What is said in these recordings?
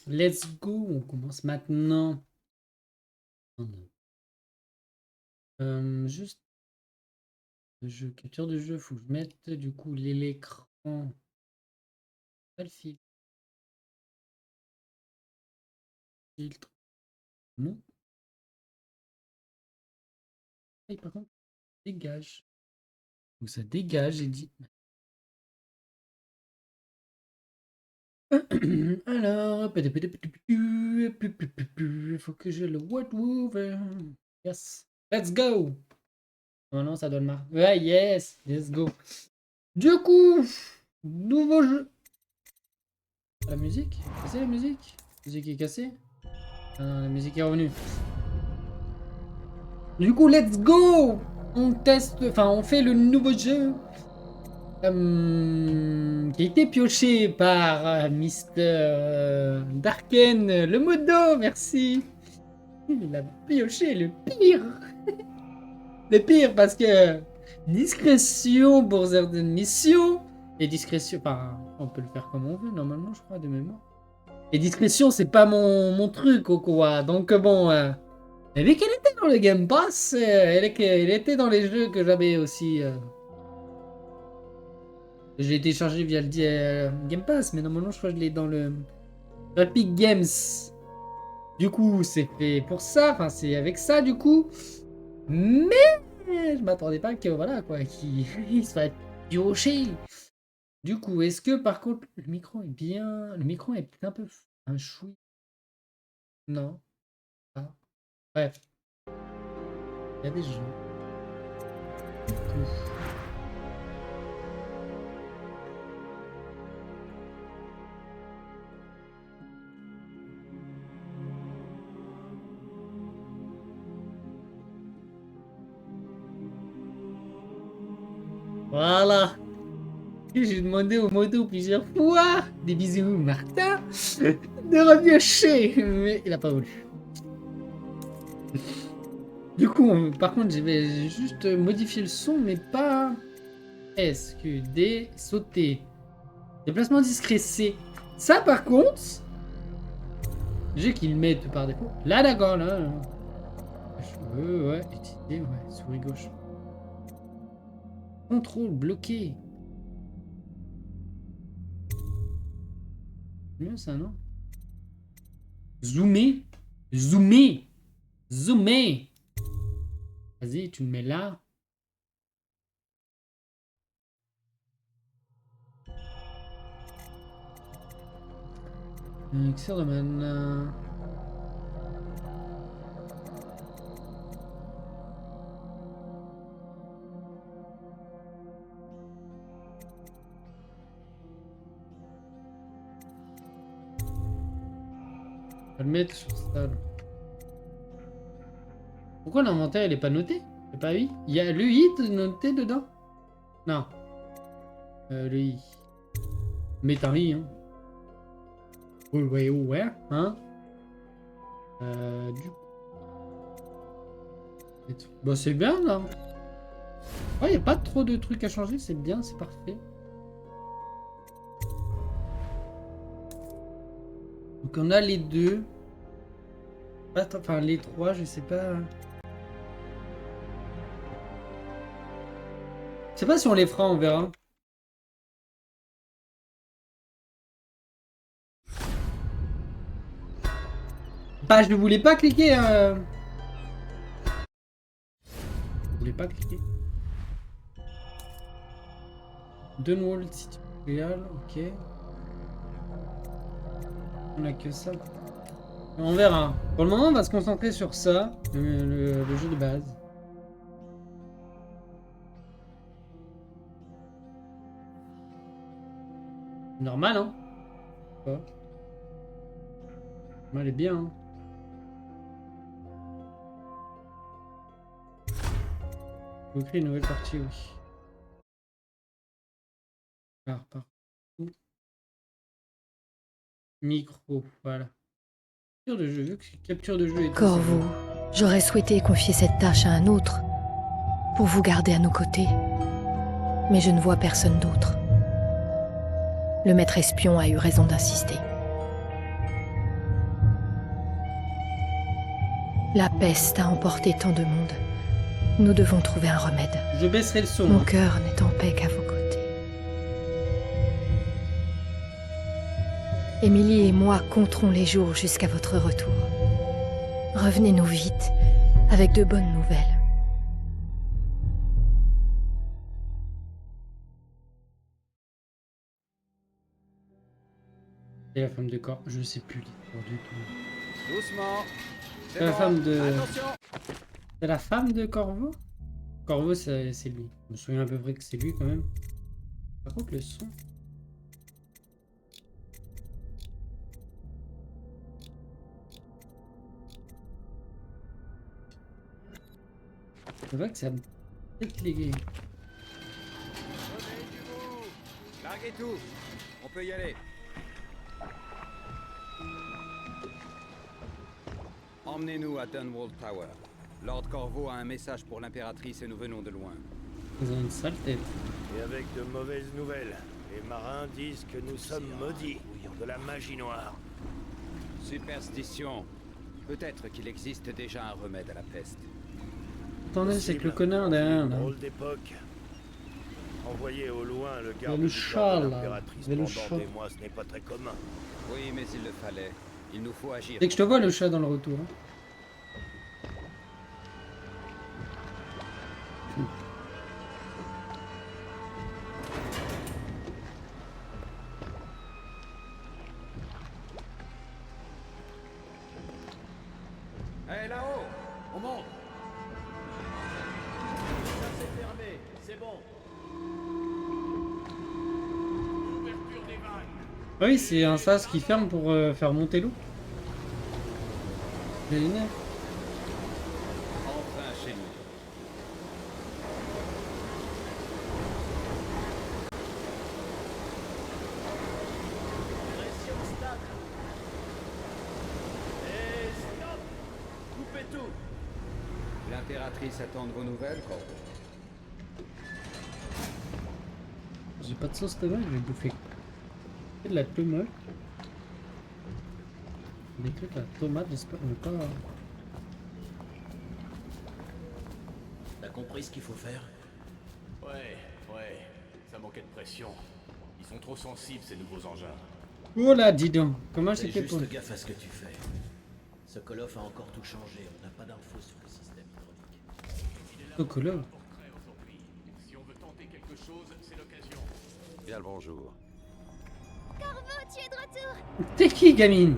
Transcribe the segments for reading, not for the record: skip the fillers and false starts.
Let's go, on commence maintenant. Oh non. Juste le jeu, capture de jeu, faut que je mette du coup l'écran. Pas le filtre. Non. Et par contre, dégage. Donc ça dégage, j'ai dit. Alors, il faut que je le what move. Yes. Let's go. Oh non, ça donne marre. Ouais, yes. Let's go. Du coup, nouveau jeu. La musique? C'est la musique? La musique est cassée? Ah non, la musique est revenue. Du coup, let's go! On teste, enfin, on fait le nouveau jeu qui a été pioché par Mister Darken, le modo, merci. Il a pioché le pire. Le pire parce que discrétion pour certaines missions et discrétion, enfin, on peut le faire comme on veut normalement, je crois, de mémoire. Et discrétion, c'est pas mon truc, quoi. Donc bon. Et vu qu'elle était dans le Game Pass, elle était dans les jeux que j'avais aussi. J'ai téléchargé via le Game Pass, mais normalement, je crois que je l'ai dans le Epic Games. Du coup, c'est fait pour ça. Enfin, c'est avec ça, du coup. Mais je m'attendais pas que, voilà, quoi, qu'il soit pioché. Du coup, est-ce que, par contre, le micro est bien. Le micro est un peu un chouï. Non. Ah. Bref. Il y a des jeux. Du coup. Voilà. J'ai demandé au modo plusieurs fois, des bisous Martin, de revenir chez, mais il a pas voulu. Du coup, par contre, je vais juste modifier le son, mais pas SQD sauter. Déplacement discret C. Ça, par contre, j'ai qu'il met par défaut. Là, d'accord, là. Ouais, utiliser, ouais, souris gauche. Contrôle bloqué. Mieux ça, non? Zoomer. Zoomer. Zoomer. Vas-y, tu me mets là. Elixir de mana. On va le mettre sur ça. Pourquoi l'inventaire il est pas noté? C'est pas I? Il y a le I noté dedans? Non. Le I. Mets un I, hein. Ouais, ouais, hein. Du coup. Bah, c'est bien là. Ouais, il n'y a pas trop de trucs à changer, c'est bien, c'est parfait. Donc on a les deux. Enfin, les trois, je sais pas. Je sais pas si on les fera, on verra. Bah, je ne voulais pas cliquer. Je voulais pas cliquer. Dunwall City Real, ok. On a que ça. On verra. Pour le moment, on va se concentrer sur ça, le jeu de base. Normal, hein. Pas. Elle est bien, hein. Faut créer une nouvelle partie, oui. Par micro, voilà. Capture de jeu, vu que capture de jeu et tout. Corvo, j'aurais souhaité confier cette tâche à un autre, pour vous garder à nos côtés. Mais je ne vois personne d'autre. Le maître espion a eu raison d'insister. La peste a emporté tant de monde. Nous devons trouver un remède. Je baisserai le son. Mon Hein. cœur n'est en paix qu'à vos côtés. Émilie et moi compterons les jours jusqu'à votre retour. Revenez-nous vite, avec de bonnes nouvelles. Et la femme de corps, je sais plus l'histoire du tout. Doucement. C'est la femme de... Attention. C'est la femme de Corvo? Corvo, c'est lui. Je me souviens à peu près que c'est lui quand même. Par contre, le son... C'est vrai que ça me peut-être légué. Donnez du bout. Larguez tout. On peut y aller. Emmenez-nous à Dunwall Tower. Lord Corvo a un message pour l'impératrice et nous venons de loin. Ils ont une sale tête. Et avec de mauvaises nouvelles. Les marins disent que nous sommes maudits de la magie noire. Superstition. Peut-être qu'il existe déjà un remède à la peste. Attendez, c'est que le connard derrière là. Drôle d'époque. Envoyer au loin le Il y a garde le du chat, corps de là. l'impératrice Il y a le pendant chat. des mois, ce n'est pas très commun. Oui, mais il le fallait. Il nous faut agir. Dès que je te vois le chat dans le retour. Hein. Hé, là-haut. On monte. Ça c'est fermé, c'est bon. Ouverture des vannes. Ah oui, c'est un sas qui ferme pour faire monter l'eau. Génial. Enfin chez nous. Pression stable. Et stop. Coupez tout. L'impératrice attend de vos nouvelles, Corvo. J'ai pas de sauce tomate, je vais bouffer de la tomate. Des trucs à la tomate, j'espère ne pas. T'as compris ce qu'il faut faire? Ouais, ça manquait de pression. Ils sont trop sensibles, ces nouveaux engins. Oh là, dis donc, comment Fais c'était juste pour. gaffe à ce que tu fais. Sokolov a encore tout changé, on n'a pas d'infos sur le système hydraulique. Chocolat. Portrait aujourd'hui. Si on veut tenter quelque chose, c'est l'occasion. Bien le bonjour. Corvo, tu es de retour. T'es qui, gamine?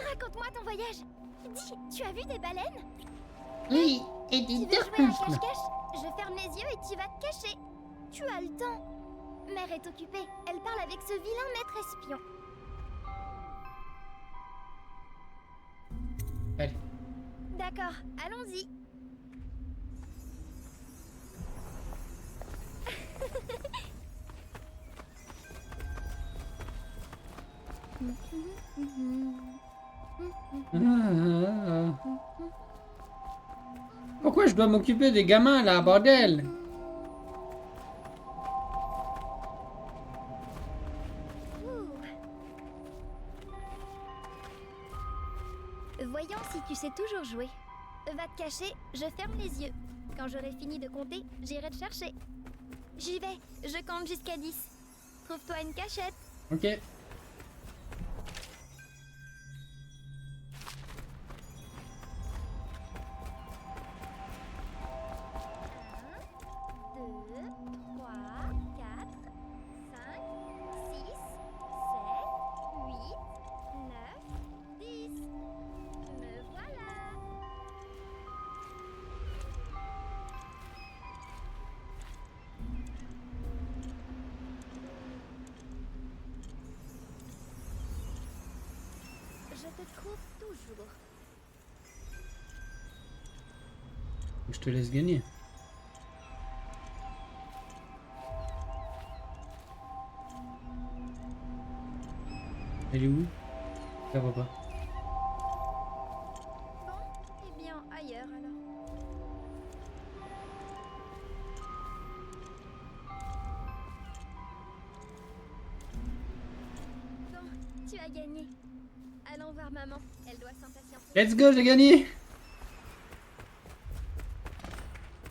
Raconte-moi ton voyage. Dis, tu as vu des baleines? Oui, et Tu des veux jouer à tortues. cache-cache? Je ferme les yeux et tu vas te cacher. Tu as le temps. Mère est occupée. Elle parle avec ce vilain maître espion. Allez. D'accord, allons-y. Pourquoi je dois m'occuper des gamins là, bordel? Voyons si tu sais toujours jouer. Va te cacher, je ferme les yeux. Quand j'aurai fini de compter, j'irai te chercher. J'y vais, je compte jusqu'à 10. Trouve-toi une cachette. Ok. 2, 3, 4, 5, 6, 7, 8, 9, 10. Me voilà. Je te trouve toujours. Je te laisse gagner. Elle est où? Je la vois pas. Bon, eh bien, ailleurs alors. Bon, tu as gagné. Allons voir maman. Elle doit s'impatienter. Let's go, j'ai gagné.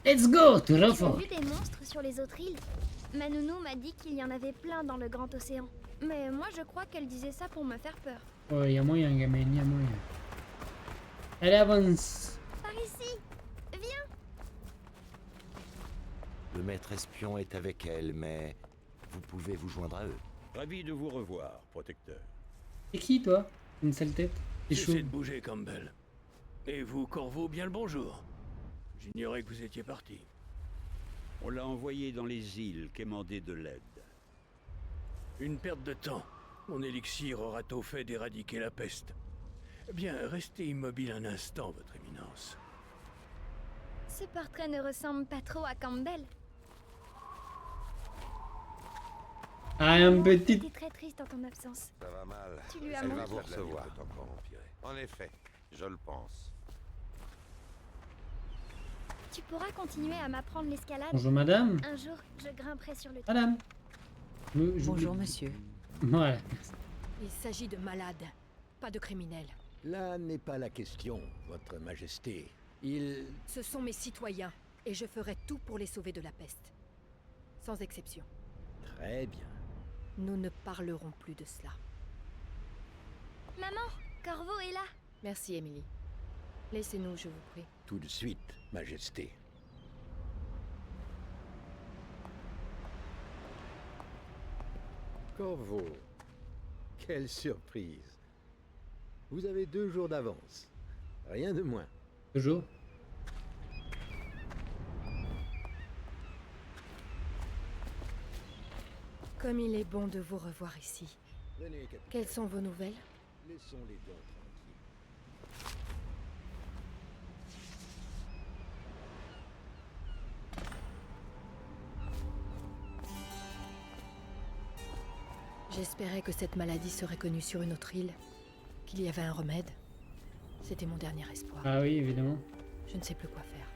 Let's go, toujours Tu as fort. vu des monstres sur les autres îles? Ma nounou m'a dit qu'il y en avait plein dans le grand océan. Mais moi je crois qu'elle disait ça pour me faire peur. Oh, y a moyen, gamin, y a moyen. Allez, avance. Par ici. Viens. Le maître espion est avec elle, mais vous pouvez vous joindre à eux. Ravi de vous revoir, protecteur. C'est qui, toi? Une sale tête. C'est chaud. Cessez de bouger, Campbell. Et vous, Corvo, bien le bonjour. J'ignorais que vous étiez parti. On l'a envoyé dans les îles quémander de l'aide. Une perte de temps. Mon élixir aura tôt fait d'éradiquer la peste. Bien, restez immobile un instant, votre éminence. Ce portrait ne ressemble pas trop à Campbell. Ah, un Maman petit... était très triste en ton absence. Ça va mal. Tu lui as Elle va menti. vous recevoir. En effet, je le pense. Tu pourras continuer à m'apprendre l'escalade. Bonjour, madame. Un jour, je grimperai sur le toit. Madame. Bonjour, monsieur. Voilà. Il s'agit de malades, pas de criminels. Là n'est pas la question, votre majesté. Ce sont mes citoyens, et je ferai tout pour les sauver de la peste. Sans exception. Très bien. Nous ne parlerons plus de cela. Maman, Corvo est là. Merci, Emily. Laissez-nous, je vous prie. Tout de suite, majesté. Corvo, quelle surprise. Vous avez 2 jours d'avance. Rien de moins. Toujours. Comme il est bon de vous revoir ici. Venez, capitaine. Quelles sont vos nouvelles? Laissons-les donc tranquilles. J'espérais que cette maladie serait connue sur une autre île, qu'il y avait un remède. C'était mon dernier espoir. Ah oui, évidemment. Je ne sais plus quoi faire.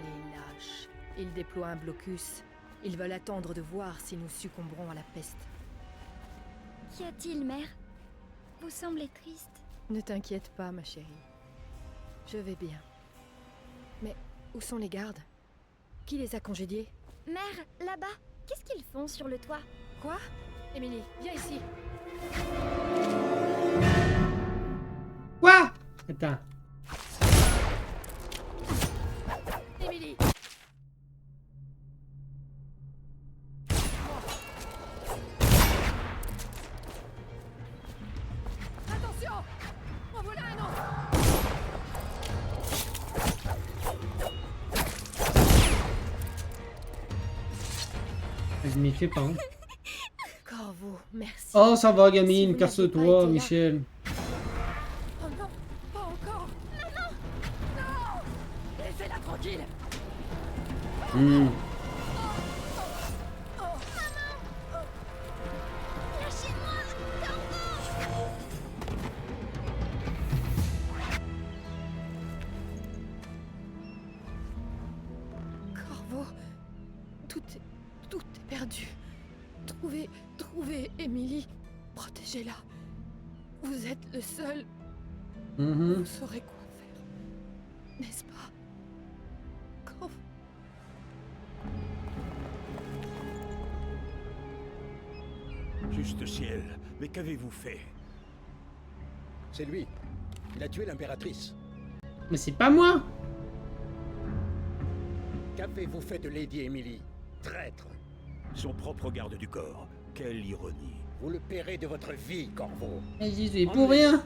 Les lâches. Ils déploient un blocus. Ils veulent attendre de voir si nous succomberons à la peste. Qu'y a-t-il, mère? Vous semblez triste. Ne t'inquiète pas, ma chérie. Je vais bien. Mais où sont les gardes? Qui les a congédiés? Mère, là-bas, qu'est-ce qu'ils font sur le toit? Quoi? Émilie, viens ici. Quoi? Attends. Émilie! Attention! En voilà un autre! Je m'y fais pas. Hein. Corvo, merci. Oh, ça va, Si gamine. vous Casse-toi, n'aviez pas été là. Michel. Oh non, pas encore! Maman! Non! Laissez-la tranquille! Hmm. Lâchez-moi, Corvo! Corvo, tout est perdu. Trouvez Émilie. Protégez-la. Vous êtes le seul. Mhm. Vous saurez quoi faire. N'est-ce pas? Corvo. Juste ciel, mais qu'avez-vous fait? C'est lui. Il a tué l'impératrice. Mais c'est pas moi. Qu'avez-vous fait de Lady Emily? Traître. Son propre garde du corps. Quelle ironie. Vous le paierez de votre vie, Corvo. Et j'y suis pour rien.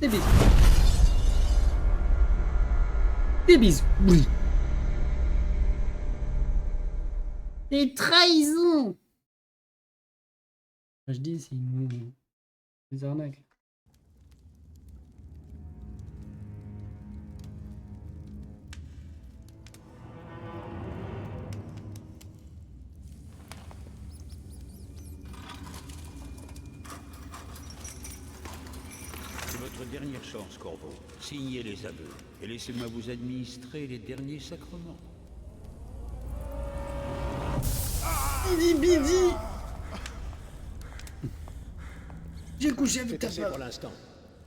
Des bisous. Des bisous. Oui. Des trahisons. Je dis, c'est une... des arnaques. C'est votre dernière chance, Corvo. Signez les aveux et laissez-moi vous administrer les derniers sacrements. Bidi bidi. J'ai couché avec C'est ta assez femme. pour l'instant.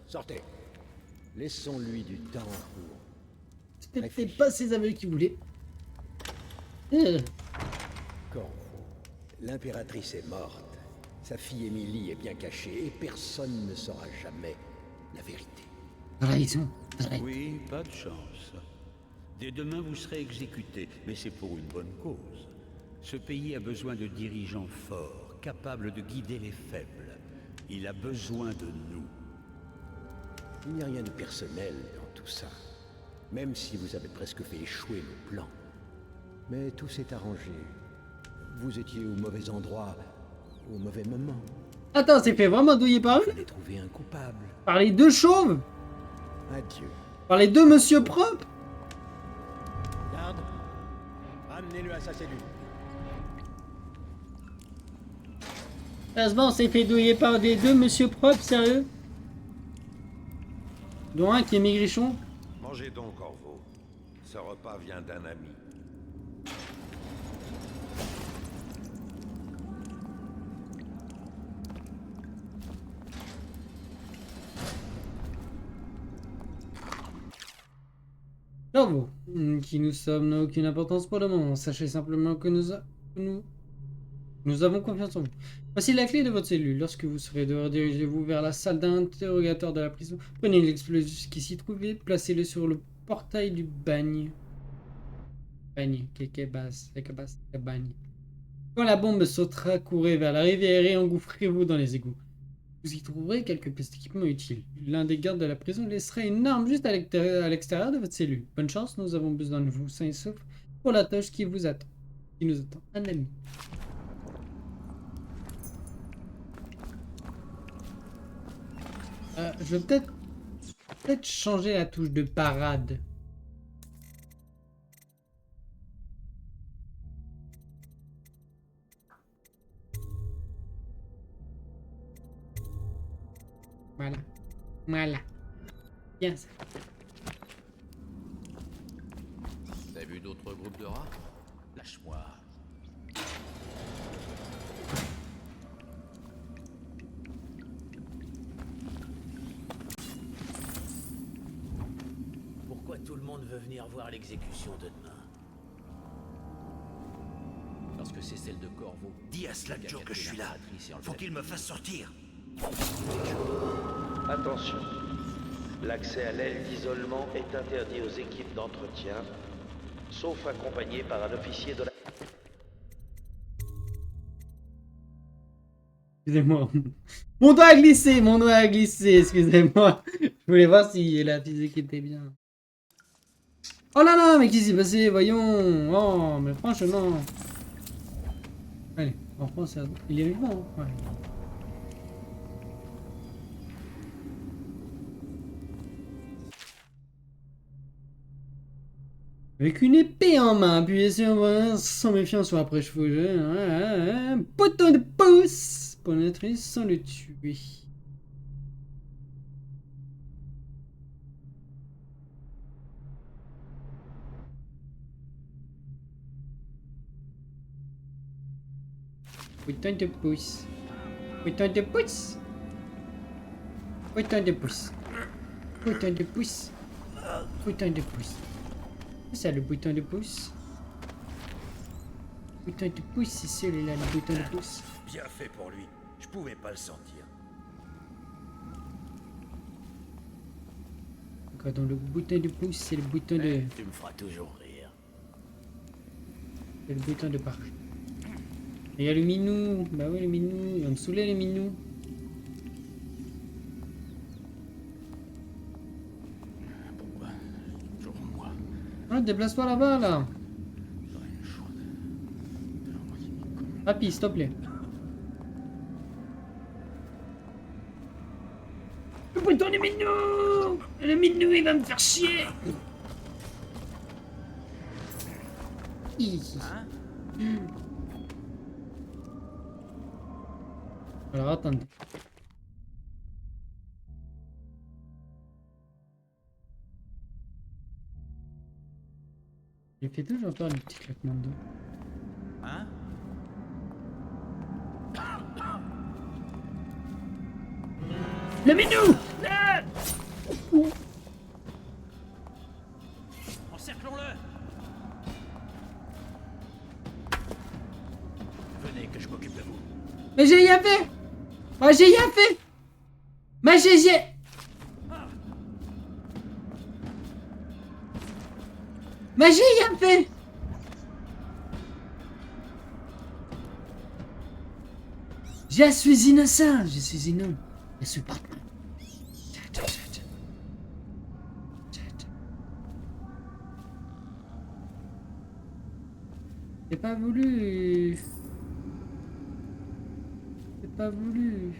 Sortez. Laissons-lui du temps pour... C'était pas ses aveux qu'il voulait. Corvo, l'impératrice est morte. Sa fille Émilie est bien cachée et personne ne saura jamais la vérité. Trahison. Oui, pas de chance. Dès demain, vous serez exécuté, mais c'est pour une bonne cause. Ce pays a besoin de dirigeants forts, capables de guider les faibles. Il a besoin de nous. Il n'y a rien de personnel dans tout ça. Même si vous avez presque fait échouer nos plans. Mais tout s'est arrangé. Vous étiez au mauvais endroit, au mauvais moment. Attends, c'est fait vraiment douiller par eux? Il fallait trouver un coupable. Par les deux chauves? Adieu. Par les deux monsieur propres? Garde, ramenez-le à sa cellule. Sérieusement, on s'est fait douiller par des deux monsieur propres, sérieux? Dont un qui est maigrichon? Mangez donc, Corvo. Ce repas vient d'un ami. Bravo. Qui nous sommes n'a aucune importance pour le moment. Sachez simplement que nous avons confiance en vous. Voici la clé de votre cellule. Lorsque vous serez dehors, dirigez-vous vers la salle d'interrogatoire de la prison. Prenez l'explosif qui s'y trouvait, placez-le sur le portail du bagne. Bagne, bagne. Quand la bombe sautera, courez vers la rivière et engouffrez-vous dans les égouts. Vous y trouverez quelques petits équipements utiles. L'un des gardes de la prison laissera une arme juste à l'extérieur de votre cellule. Bonne chance, nous avons besoin de vous, sains et saufs, pour la tâche qui vous attend. Qui nous attend. Un ami. Je vais peut-être changer la touche de parade. Voilà. Voilà. Bien ça. T'as vu d'autres groupes de rats? Lâche-moi. Pourquoi tout le monde veut venir voir l'exécution de demain? Parce que c'est celle de Corvo. Dis à Slackjaw que je suis là. Faut qu'il me fasse sortir. Attention, l'accès à l'aile d'isolement est interdit aux équipes d'entretien, sauf accompagné par un officier de la... Excusez-moi. Mon doigt a glissé, excusez-moi. Je voulais voir si la physique était bien. Oh là là, mais qu'est-ce qui s'est passé? Voyons. Oh, mais franchement. Allez, en France, il est vivant. Ouais. Avec une épée en main, appuyez sur sans méfiance ou après chevaucher. Un bouton de pouce pour pénétrer sans le tuer. Bouton de pouce. Bouton de pouce. Bouton de pouce. Bouton de pouce. Bouton de pouce. C'est ça le bouton de pouce. Bouton de pouce, c'est celui-là, le bouton de pouce. Bien fait pour lui. Je pouvais pas le sentir. D'accord, donc le bouton de pouce, c'est le bouton de... Tu me feras toujours rire. C'est le bouton de parc. Et il y a le minou. Bah oui, le minou. Il va me saouler, le minou. Pourquoi toujours moi? Ah, déplace-toi là-bas, là. Papy, s'il te plaît. Le bouton de minou. Le minou, il va me faire chier. Alors, attendez. J'ai fait toujours peur du petit claquement de dos. Hein? Le menu. Encerclons-le. Venez que je m'occupe de vous. Mais j'ai rien fait. Moi j'ai rien fait. Mais j'ai... Mais j'ai rien fait. Je suis innocent. Je suis innocent. Je suis pas... J'ai pas voulu. J'ai pas voulu.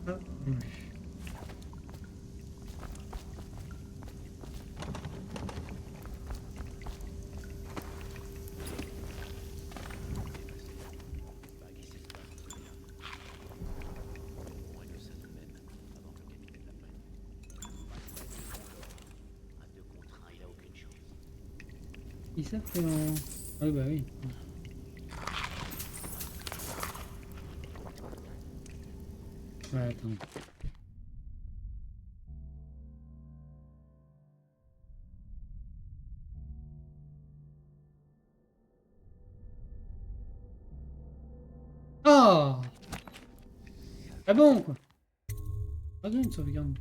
Pas voulu. Il s'appelle en... Ah bah oui. Ouais, attends. Oh! Ah bon, quoi. Ah non, une sauvegarde.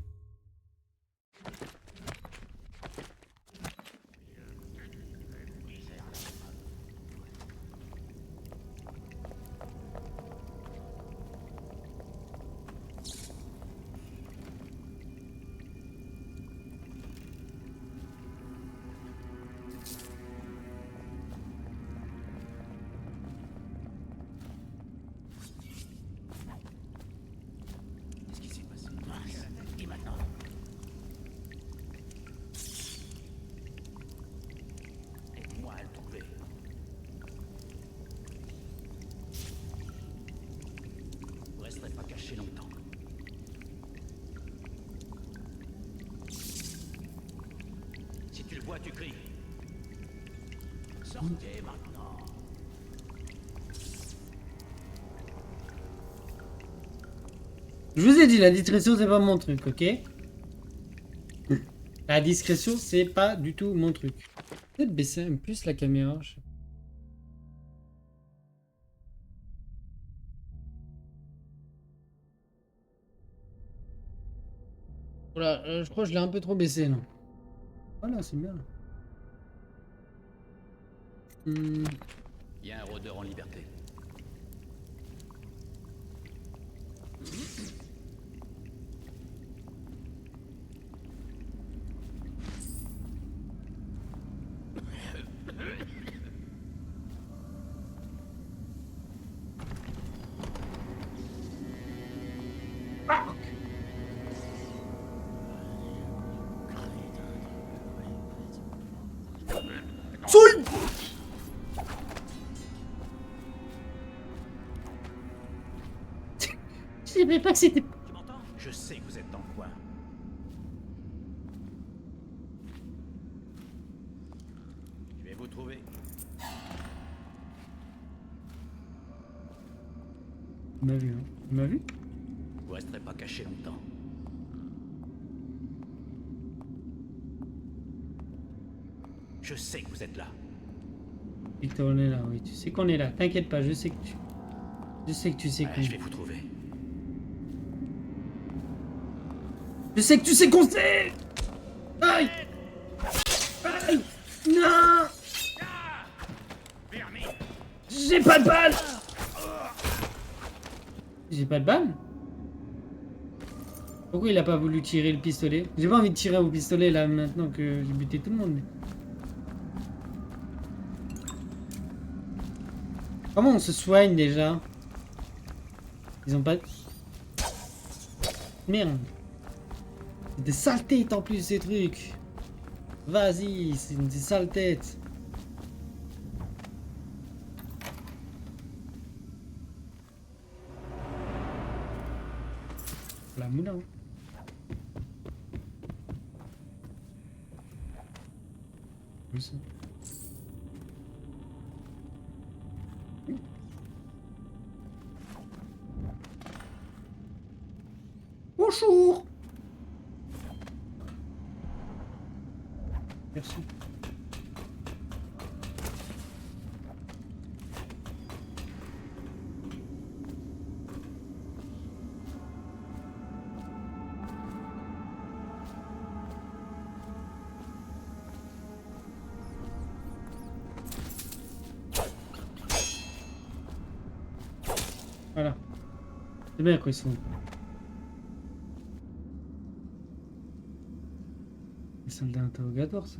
Qu'est-ce qui s'est passé? Et maintenant? Aide-moi à le trouver. Vous resterez pas caché longtemps. Si tu le vois, tu cries. Sortez maintenant. Je vous ai dit, la discrétion, c'est pas mon truc, ok? La discrétion, c'est pas du tout mon truc. Peut-être baisser un peu plus la caméra. Je sais pas. Voilà, je crois que je l'ai un peu trop baissé, non? Voilà, c'est bien. Il y a un rôdeur en liberté. Je savais pas que c'était... Tu m'entends? Je sais que vous êtes dans le coin. Je vais vous trouver. Il m'a vu, hein. Il m'a vu? Vous resterez pas caché longtemps. Je sais que vous êtes là. Victor, on est là, oui. Tu sais qu'on est là. T'inquiète pas, je sais que tu... Je sais que tu sais qu'on... Je vais vous trouver. Je sais que tu sais qu'on sait. Aïe. Aïe. Non. J'ai pas de balle. J'ai pas de balle. Pourquoi il a pas voulu tirer le pistolet? J'ai pas envie de tirer au pistolet là maintenant que j'ai buté tout le monde. Comment on se soigne déjà? Ils ont pas... Merde. Des sales têtes en plus ces trucs. Vas-y, c'est des sales têtes. La moulin. plus. Bonjour. Merci. Voilà. C'est bien quoi ils sont. Les soldats interrogatoires ça.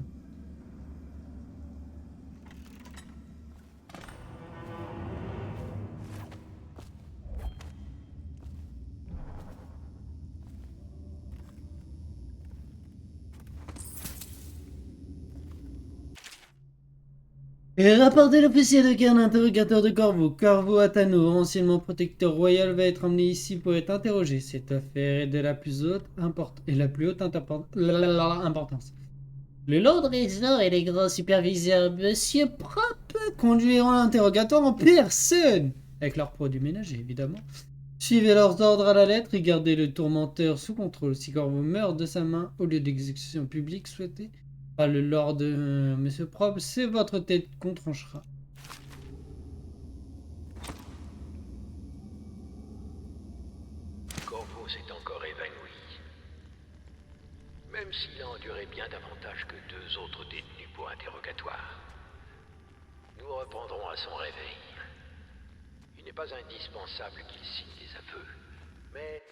Et rapporté l'officier de guerre l'interrogateur de Corvo. Corvo Atano, anciennement protecteur royal, va être emmené ici pour être interrogé. Cette affaire est de la plus haute importance. Le Lord Résor et les grands superviseurs, Monsieur Propre, conduiront l'interrogatoire en personne, avec leurs produits ménagers évidemment. Suivez leurs ordres à la lettre et gardez le tourmenteur sous contrôle. Si Corvo meurt de sa main au lieu d'exécution publique souhaitée par le Lord Monsieur Propre, c'est votre tête qu'on tranchera. Corvo s'est encore évanoui. Même s'il a enduré bien davantage que 2 autres détenus pour interrogatoire. Nous reprendrons à son réveil. Il n'est pas indispensable qu'il signe des aveux, mais...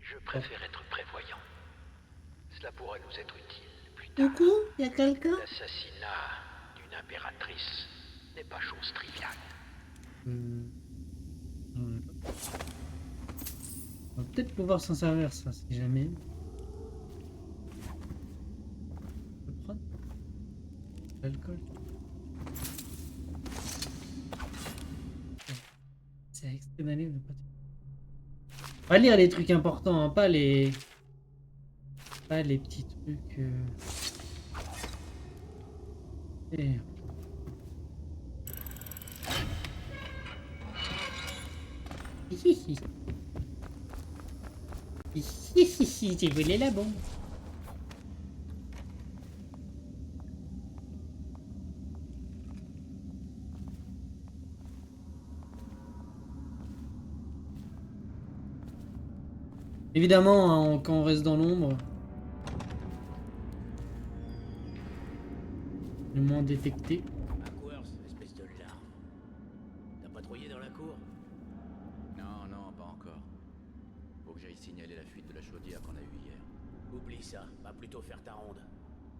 Je préfère être prévoyant. Cela pourra nous être utile plus tard. Coucou, y a quelqu'un? L'assassinat d'une impératrice n'est pas chose triviale. On va peut-être pouvoir s'en servir ça, si jamais. Je peux prendre l'alcool. C'est extrait d'un livre de pratique. On va lire les trucs importants, hein, pas les petits trucs. Et... J'ai volé la bombe. Évidemment, hein, quand on reste dans l'ombre, le moins détecté. Aquworth, espèce de larve. T'as patrouillé dans la cour? Non, non, pas encore. Faut que j'aille signaler la fuite de la chaudière qu'on a eue hier. Oublie ça, va plutôt faire ta ronde.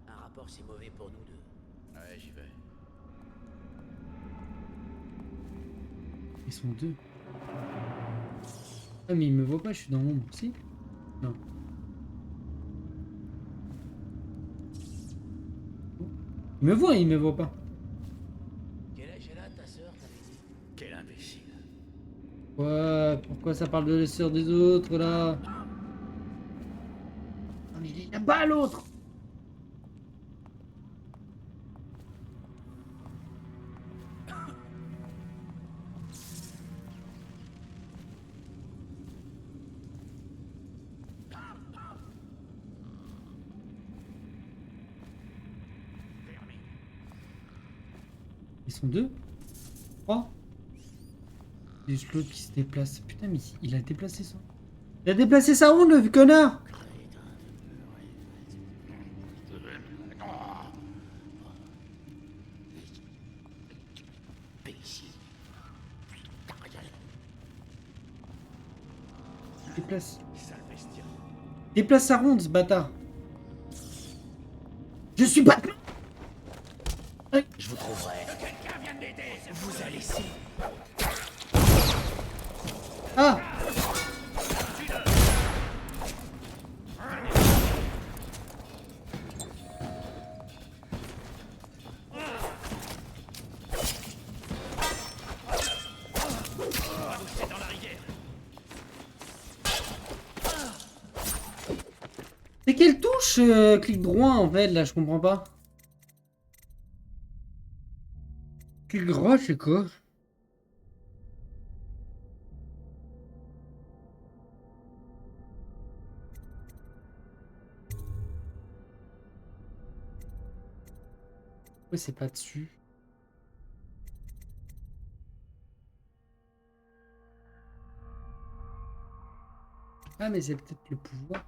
Un rapport, c'est mauvais pour nous deux. Ouais, j'y vais. Ils sont deux. Ah mais il me voit pas, je suis dans l'ombre, si? Non. Il me voit pas. Quel âge elle a, ta sœur, t'avais dit? Quel imbécile. Ouais, pourquoi ça parle de la sœur des autres là? Non mais il est là-bas l'autre! Ils sont deux? Trois? Il y a juste l'autre qui se déplace. Putain, mais il a déplacé ça. Il a déplacé sa ronde, le connard! Déplace. Déplace sa ronde, ce bâtard. Je suis pas... Je vous trouverai. Quelqu'un vient de m'aider. Vous allez ici. Ah! touche clic droit en fait, là, je comprends pas. Clic droit, c'est quoi? Ouais, c'est pas dessus. Ah, mais c'est peut-être le pouvoir.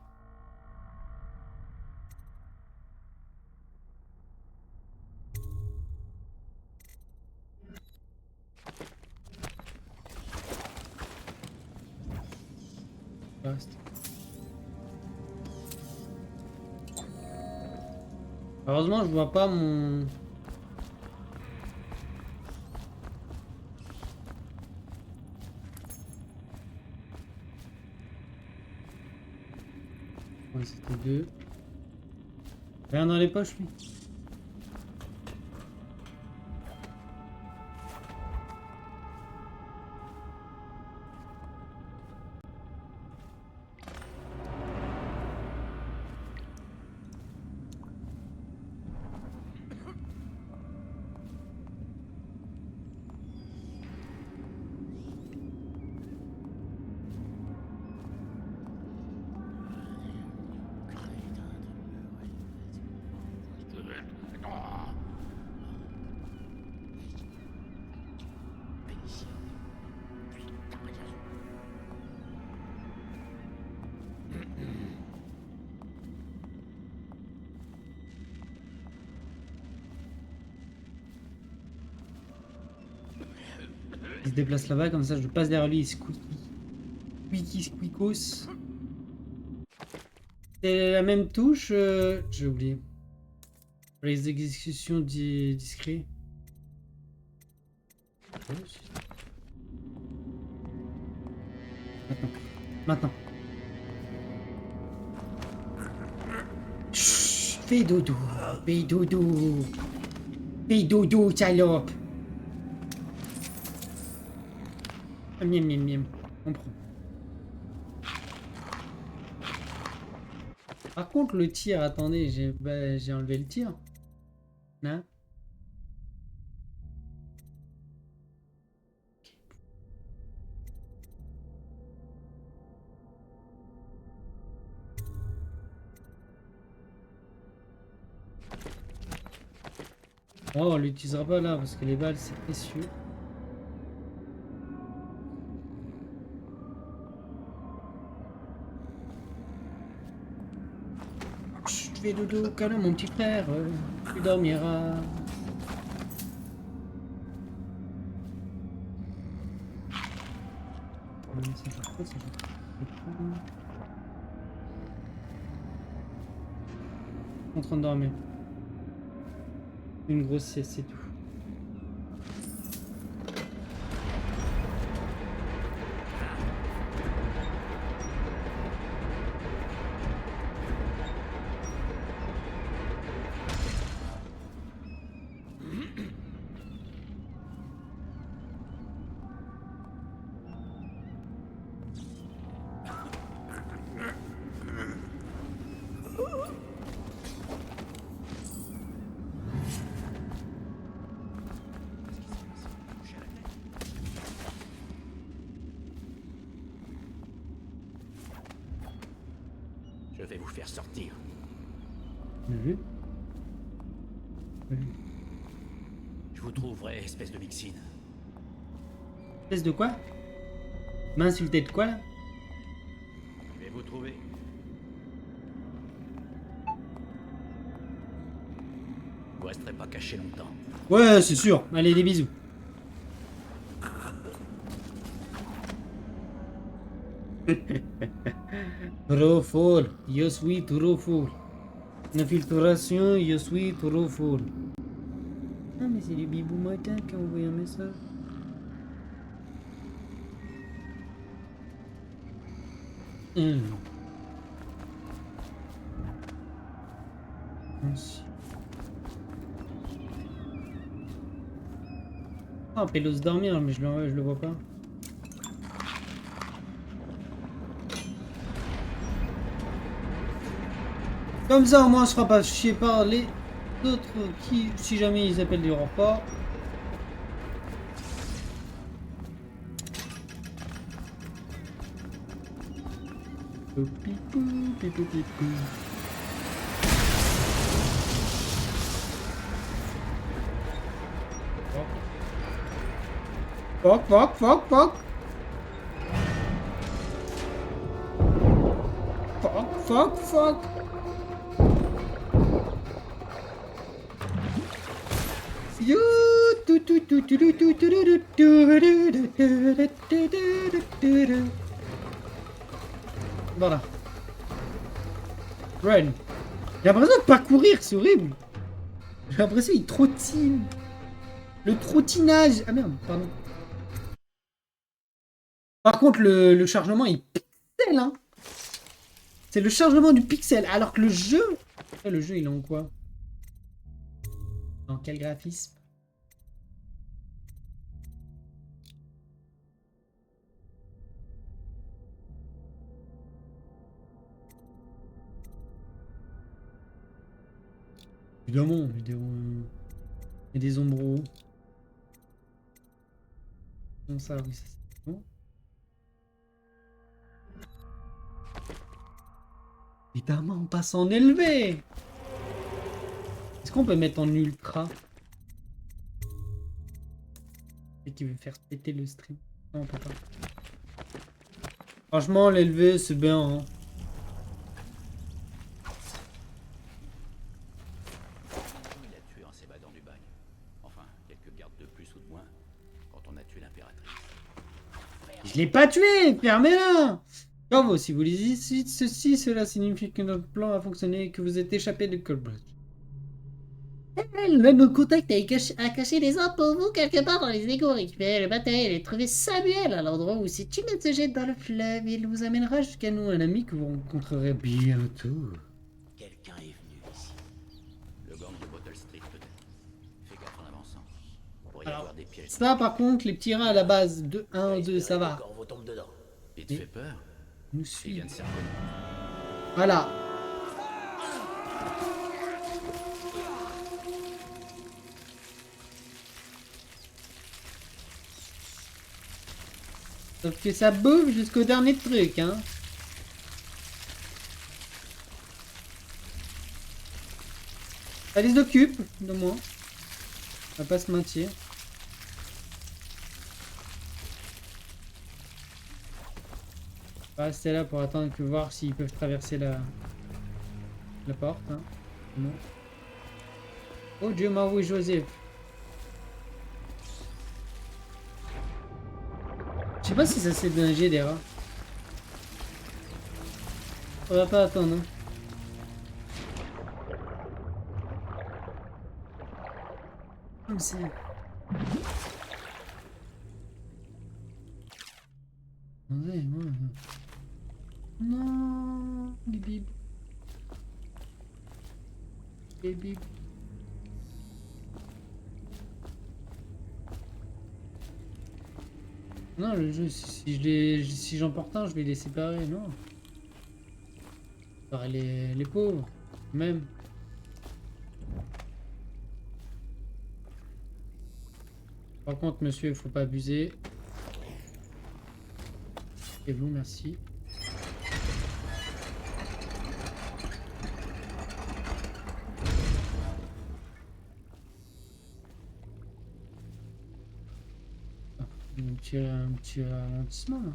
Reste. Heureusement, je vois pas mon... Ouais, c'était 2. Rien dans les poches, lui. Il se déplace là-bas, comme ça je passe derrière lui, il squeakos. C'est la même touche, j'ai oublié. Pour les exécutions discrets. Maintenant. Chut, fais dodo, salope. Miam, miam, miam. On prend. Par contre, le tir, attendez, j'ai enlevé le tir. Hein? Oh, on l'utilisera pas là parce que les balles c'est précieux. Chut, fais dodo, câlin mon petit frère, tu dormiras. En train de dormir. Une grosse sieste, c'est tout. Je vais vous faire sortir. Je vous trouverai, espèce de mixine. Espèce de quoi? M'insulter de quoi là? Je vais vous trouver. Vous resterez pas caché longtemps. Ouais, c'est sûr. Allez, des bisous. Trop fort, je suis trop fort. Infiltration, je suis trop fort. Ah, mais c'est le bibou matin qui a envoyé un message. Ah, Pélos dormir, mais je le vois pas. Comme ça, au moins, on sera pas chier par les autres qui, si jamais ils appellent du renfort. Pipou, pipou, pipou. Fuck, fuck, fuck, fuck. Fuck, fuck, fuck. You tu tu tu tu tu tu tu tu tu tu. Voilà. Run. J'ai l'impression de pas courir, c'est horrible. J'ai l'impression qu'il trottine. Le trottinage. Ah merde, pardon. Par contre, le chargement est pixel, hein. C'est le chargement du pixel, alors que le jeu... Le jeu, il est en quoi? Dans quel graphisme? Évidemment, il y a des ombres. Bon, ça, oui, ça c'est bon. Évidemment, on passe en élevé. Est-ce qu'on peut mettre en ultra? Et qui veut faire péter le stream? Non, on peut pas. Franchement, l'élevé, c'est bien, hein. Il a tué en s'évadant du bagne. Enfin, quelques gardes de plus ou de moins quand on a tué l'impératrice. Je l'ai pas tué, fermez-la. Bravo, si vous lisez ceci, cela signifie que notre plan a fonctionné et que vous êtes échappé de Coldbridge. Notre contact a caché des armes pour vous quelque part dans les égouts. Récupérez le matériel et trouvez Samuel à l'endroit où si tu ne te jettes dans le fleuve, il vous amènera jusqu'à nous, un ami que vous rencontrerez bientôt. Quelqu'un est venu ici. Le gang de Bottle Street, peut-être. Fais gaffe en avançant. Pour y Alors, avoir des pièges. ça, par contre, les petits reins à la base de 1, 2, ça va. Quand on tombe dedans. Il te fait peur? Nous Il suivons. vient de s'y reconnaître. Voilà. Sauf que ça bouffe jusqu'au dernier truc, hein. Ça les occupe, de moins. On va pas se mentir. On va rester là pour attendre que voir s'ils peuvent traverser la porte, hein. Non. Oh Dieu m'a envoyé Joseph. Je sais pas si ça c'est d'un jet des rats. On va pas attendre. Hein. Comme ça. Attendez, moi. Non, les bibs. Les bibs. Non, le jeu, si j'en porte un, je vais les séparer, non. Séparer les pauvres, même. Par contre, monsieur, il faut pas abuser. Et vous, merci. Un petit ralentissement là.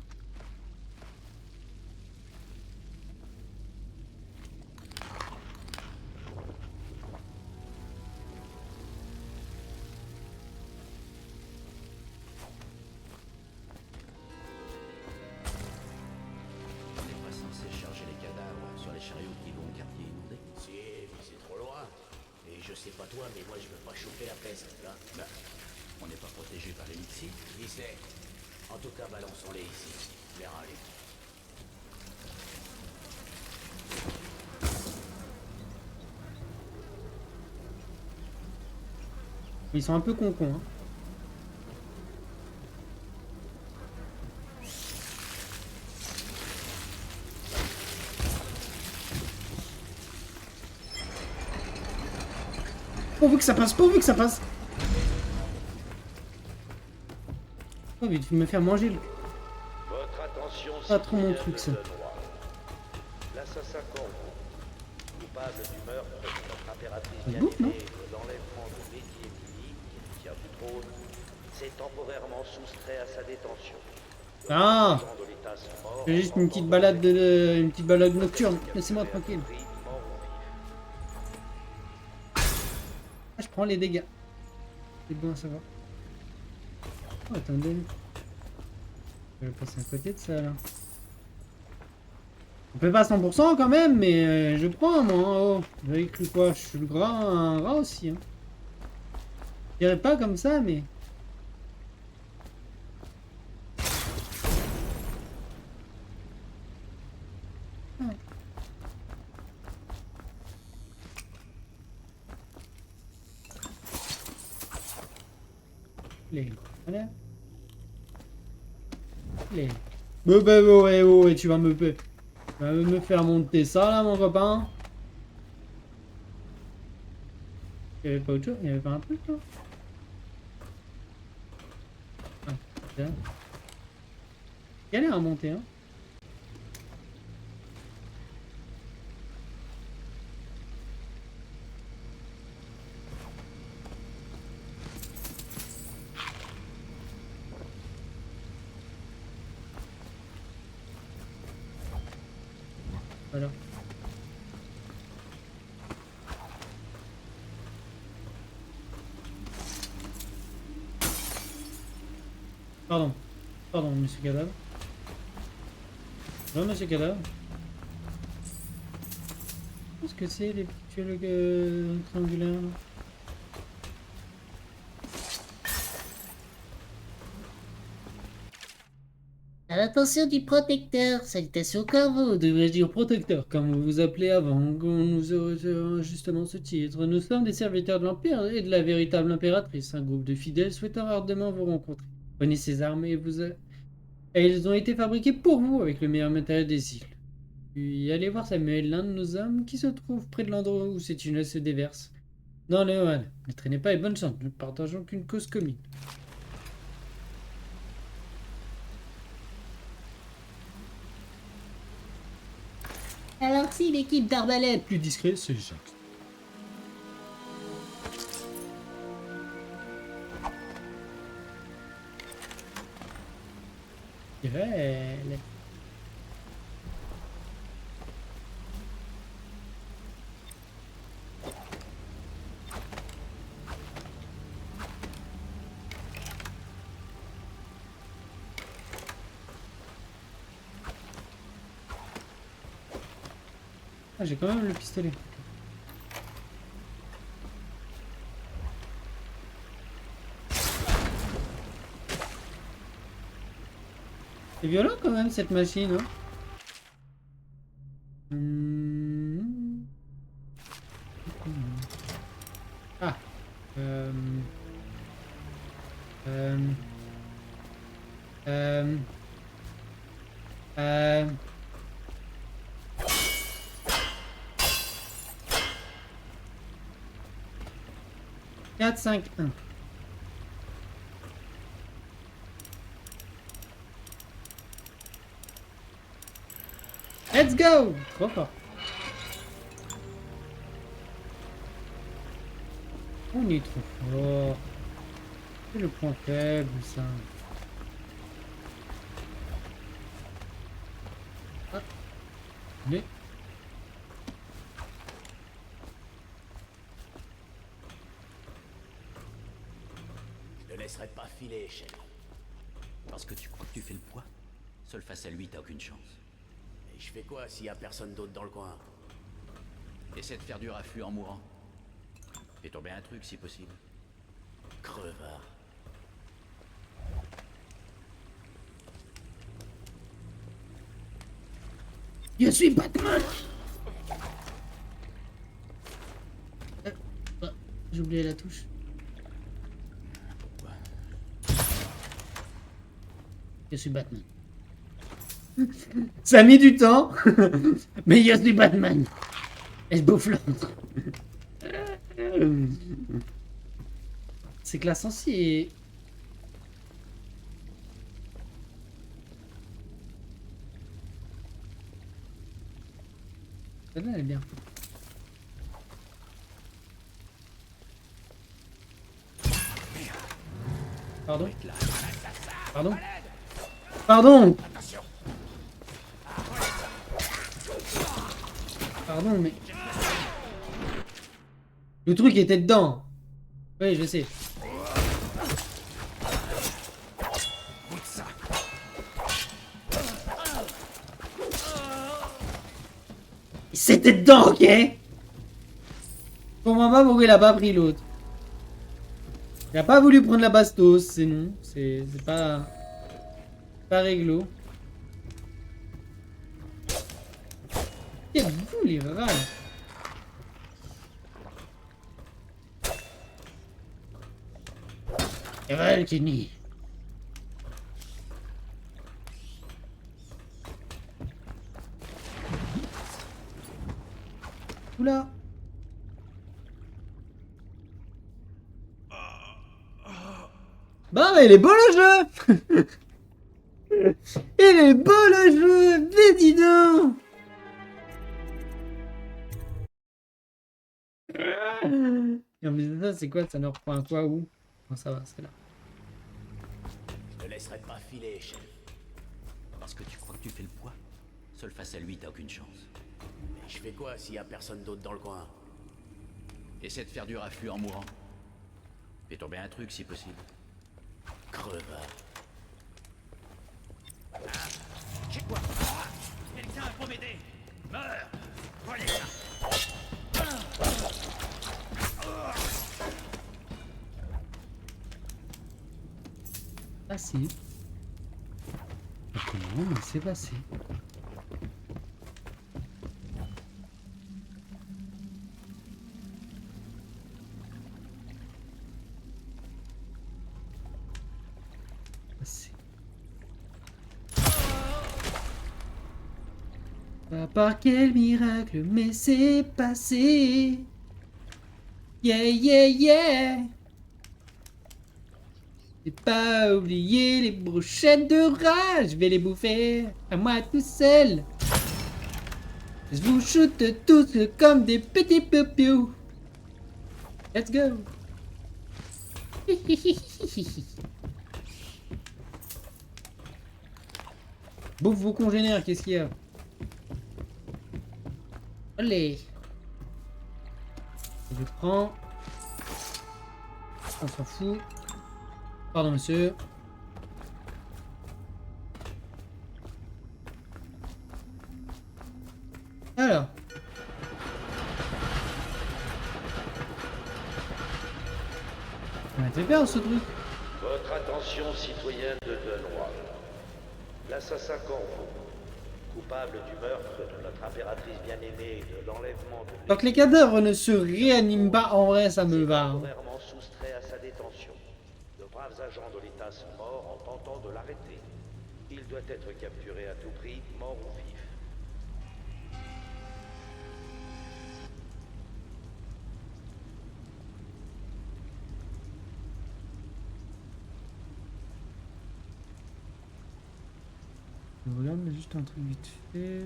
On n'est pas censé charger les cadavres sur les chariots qui vont au quartier inondé. Si, mais c'est trop loin. Et je sais pas toi, mais moi je veux pas chauffer la peste, là. Bah, on n'est pas protégé par les Nixie. Qui sait? En tout cas, balançons-les ici. Verra aller. Ils sont un peu con-con, hein. Pourvu que ça passe, pourvu que ça passe. Oh, vite, me faire manger le... Votre attention, Pas trop mon truc, ça. L'assassin Corvo, coupable du meurtre de notre impératrice C'est bon, non? bien-aimée et de l'enlèvement de Lady Emily, héritière du trône, s'est temporairement soustrait à sa détention. Ah, c'est juste une petite balade une petite balade nocturne. Laissez-moi tranquille. Ah, je prends les dégâts. C'est bon à savoir. Oh, attendez. Je vais passer à côté de ça là. On peut pas à 100% quand même, mais je prends moi. Oh, vous avez cru quoi? Je suis le un rat aussi. Hein. Je dirais pas comme ça, mais. Voilà. Ouais, tu vas me faire monter ça là, mon copain. Il y avait pas autre chose? Il y avait pas un truc là? Ah, tiens. Galère à monter, hein. Voilà. Pardon, monsieur Cadavre. Non, monsieur Cadavre. Qu'est-ce que c'est les petits tuiles triangulaires là? À l'attention du protecteur, salutations Corvo, devrais-je dire protecteur, comme vous vous appelez avant, qu'on nous aurait justement ce titre. Nous sommes des serviteurs de l'Empire et de la véritable impératrice, un groupe de fidèles souhaitant ardemment vous rencontrer. Prenez ces armes et elles ont été fabriquées pour vous avec le meilleur matériel des îles. Puis allez voir Samuel, l'un de nos hommes, qui se trouve près de l'endroit où cette tunnel se déverse. Dans le Hohan. Ne traînez pas et bonne chance, nous ne partageons qu'une cause commune. Alors si l'équipe d'arbalète plus discret, c'est Jacques. Girelle. Ah, j'ai quand même le pistolet. C'est violent quand même cette machine, hein. Ah. 4, 5, 1. Let's go! Trop fort. On est trop fort. C'est le point faible, ça. Ah. Mais... Je te laisserai pas filer, Shell. Parce que tu crois que tu fais le poids? Seul face à lui, t'as aucune chance. Et je fais quoi s'il y a personne d'autre dans le coin? Essaie de faire du raffut en mourant. Fais tomber un truc si possible. Crevard. Je suis Batman! J'ai oublié la touche. Je suis Batman. Ça a mis du temps, mais je suis Batman. Et je bouffe l'autre. C'est que la sensi est... Celle-là, elle est bien. Pardon? Pardon? Pardon? Pardon, mais... Le truc était dedans. Oui, je sais. C'était dedans, ok? Je comprends pas pourquoi il a pas pris l'autre. Il a pas voulu prendre la bastos, c'est non. C'est pas... Pas réglo. Et vous les rats. Et voilà, Kenny. Oula. Bah mais il est beau le jeu. Il est beau le jeu. Mais dis donc. Et en plus de ça, c'est quoi? Ça ne reprend à quoi où? Non, ça va, c'est là. Je te laisserai pas filer, chef. Parce que tu crois que tu fais le poids? Seul face à lui, t'as aucune chance. Mais je fais quoi s'il y a personne d'autre dans le coin? Essaie de faire du raffut en mourant. Fais tomber un truc si possible. Creva. J'ai quoi? Quelqu'un peut m'aider? Meurs! Prenez ça! Passé. Comment mais c'est passé? Passé. Pas par quel miracle, mais c'est passé. Yeah, yeah, yeah. J'ai pas oublié les brochettes de rat, je vais les bouffer à moi tout seul. Je vous shoote tous comme des petits piou-piou. Let's go. Bouffe vos congénères, qu'est-ce qu'il y a? Allez. Je prends. On s'en fout. Pardon, monsieur. Alors. On a été bien ce truc. Votre attention, citoyens de Dunwall. L'assassin Corvo, coupable du meurtre de notre impératrice bien-aimée et de l'enlèvement de... Tant que les cadavres ne se réaniment pas, en vrai, ça me va. temporairement soustrait à sa détention. De braves agents de l'État sont morts en tentant de l'arrêter. Il doit être capturé à tout prix, mort ou vif. Je regarde juste un truc vite fait.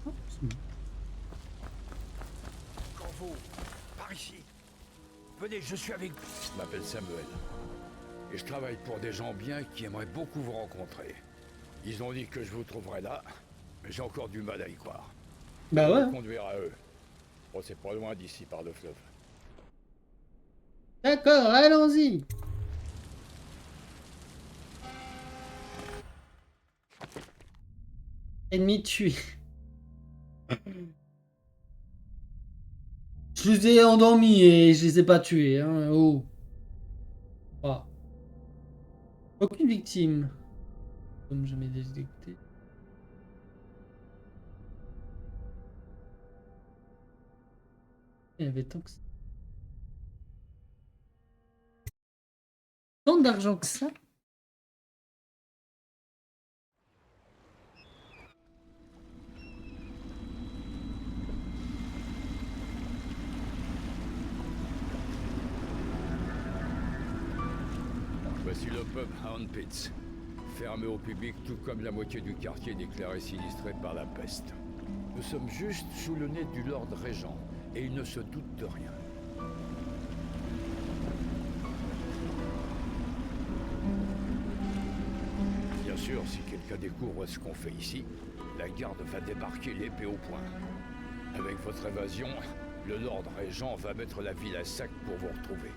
Oh, c'est bon. Corvo, par ici. Venez, je suis avec vous. Je m'appelle Samuel. Et je travaille pour des gens bien qui aimeraient beaucoup vous rencontrer. Ils ont dit que je vous trouverais là, mais j'ai encore du mal à y croire. Bah ouais. Je vais conduire à eux. Bon, c'est pas loin d'ici par le fleuve. D'accord, allons-y. Ennemi tué. Je les ai endormis et je les ai pas tués. Hein. Oh. Ah. Aucune victime. Comme je m'ai détecté. Il y avait tant que ça. Tant d'argent que ça? Voici le pub Hound Pits. Fermé au public, tout comme la moitié du quartier déclaré sinistré par la peste. Nous sommes juste sous le nez du Lord Régent, et il ne se doute de rien. Bien sûr, si quelqu'un découvre ce qu'on fait ici, la garde va débarquer l'épée au poing. Avec votre évasion, le Lord Régent va mettre la ville à sac pour vous retrouver.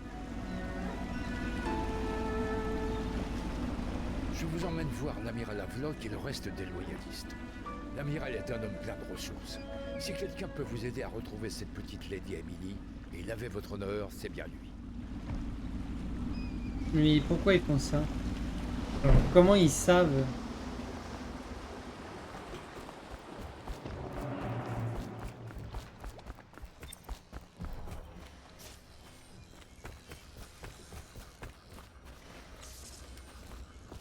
Je vous emmène voir l'amiral Havelock et le reste des loyalistes. L'amiral est un homme plein de ressources. Si quelqu'un peut vous aider à retrouver cette petite Lady Emily et laver votre honneur, c'est bien lui. Mais pourquoi ils font ça? Alors, comment ils savent?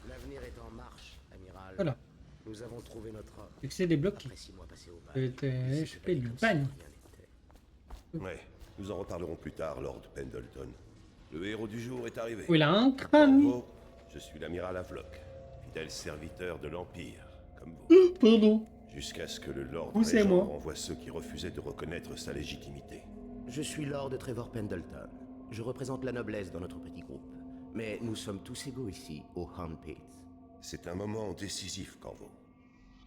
L'avenir est en marche, amiral. Voilà. Nous avons trouvé notre homme. Accès débloqué. Après 6 mois passés au bagne, Je fais du bagne. Ouais, nous en reparlerons plus tard, Lord Pendleton. Le héros du jour est arrivé. Oh, il a un crâne, lui. Corvo, je suis l'amiral Havelock, fidèle serviteur de l'Empire, comme vous. Pardon. Jusqu'à ce que le Lord Poussez-moi. Régent renvoie ceux qui refusaient de reconnaître sa légitimité. Je suis Lord Trevor Pendleton. Je représente la noblesse dans notre petit groupe. Mais nous sommes tous égaux ici, au Hound Pits. C'est un moment décisif, Corvo.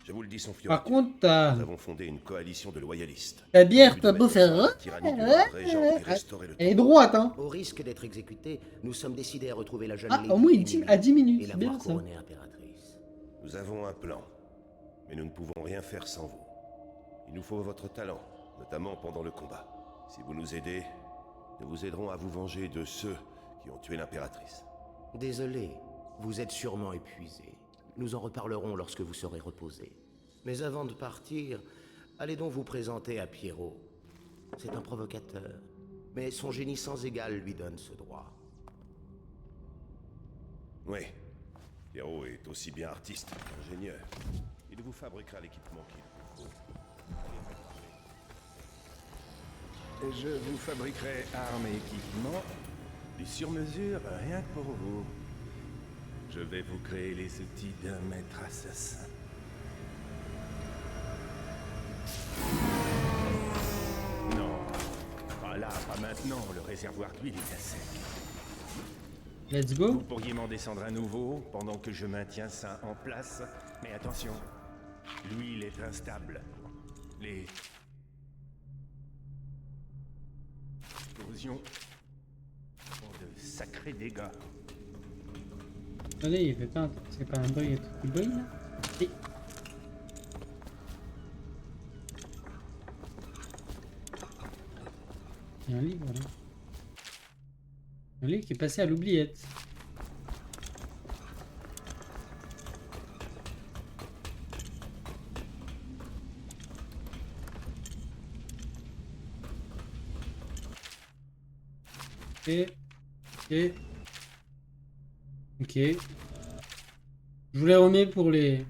Je vous le dis sans Par fioriture. contre, Nous avons fondé une coalition de loyalistes. la bière, Au but t'as de beau mettre faire. fin à la tyrannie du Lord Régent et restaurer le Elle est droite, hein. Au risque d'être exécutés, nous sommes décidés à retrouver la jeune Ah, Lady au moins une Emily team à 10 minutes, et c'est la bien voir ça. couronnée impératrice. Nous avons un plan, mais nous ne pouvons rien faire sans vous. Il nous faut votre talent, notamment pendant le combat. Si vous nous aidez, nous vous aiderons à vous venger de ceux qui ont tué l'impératrice. Désolé, vous êtes sûrement épuisé. Nous en reparlerons lorsque vous serez reposé. Mais avant de partir, allez donc vous présenter à Pierrot. C'est un provocateur, mais son génie sans égal lui donne ce droit. Oui, Pierrot est aussi bien artiste qu'ingénieur. Il vous fabriquera l'équipement qu'il vous faut. Et je vous fabriquerai armes et équipements du sur-mesure rien que pour vous. Je vais vous créer les outils d'un maître assassin. Non, pas là, pas maintenant, le réservoir d'huile est à sec. Let's go. Vous pourriez m'en descendre un nouveau pendant que je maintiens ça en place, mais attention, l'huile est instable. Les explosions font de sacrés dégâts. Attendez, il fait pas c'est pas un bug, il y a tout qui bug là. Et... Il y a un livre là. Un livre qui est passé à l'oubliette. Ok. Ok. Je vous les remets pour les...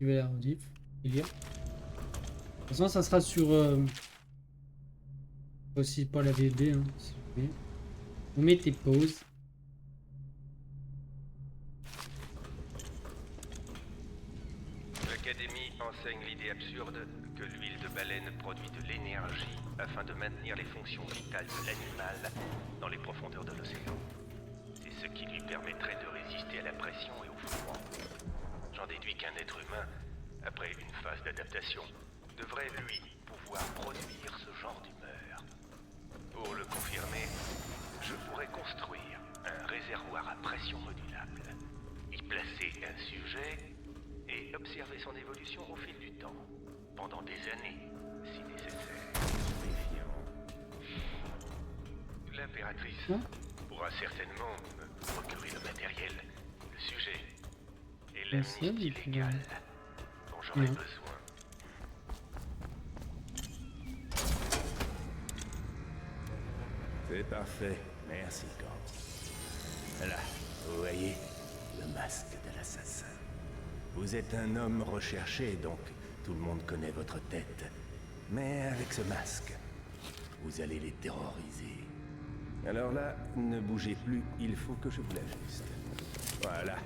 Je vais la rediff. De toute façon, ça sera sur... Aussi pas la VB, hein, s'il vous plaît. Vous mettez pause. L'Académie enseigne l'idée absurde que l'huile de baleine produit de l'énergie afin de maintenir les fonctions vitales de l'animal dans les profondeurs de l'océan. C'est ce qui lui permettrait de résister à la pression et au froid. J'en déduis qu'un être humain, après une phase d'adaptation, devrait, lui, pouvoir produire ce genre d'humeur. Pour le confirmer, je pourrais construire un réservoir à pression modulable, y placer un sujet et observer son évolution au fil du temps, pendant des années, si nécessaire. Méfiant. L'impératrice pourra certainement me procurer le matériel, le sujet et l'amnistie légale dont j'aurai besoin. C'est parfait. Merci, Corvo. Là, vous voyez, le masque de l'assassin. Vous êtes un homme recherché, donc tout le monde connaît votre tête. Mais avec ce masque, vous allez les terroriser. Alors là, ne bougez plus, il faut que je vous l'ajuste. Voilà.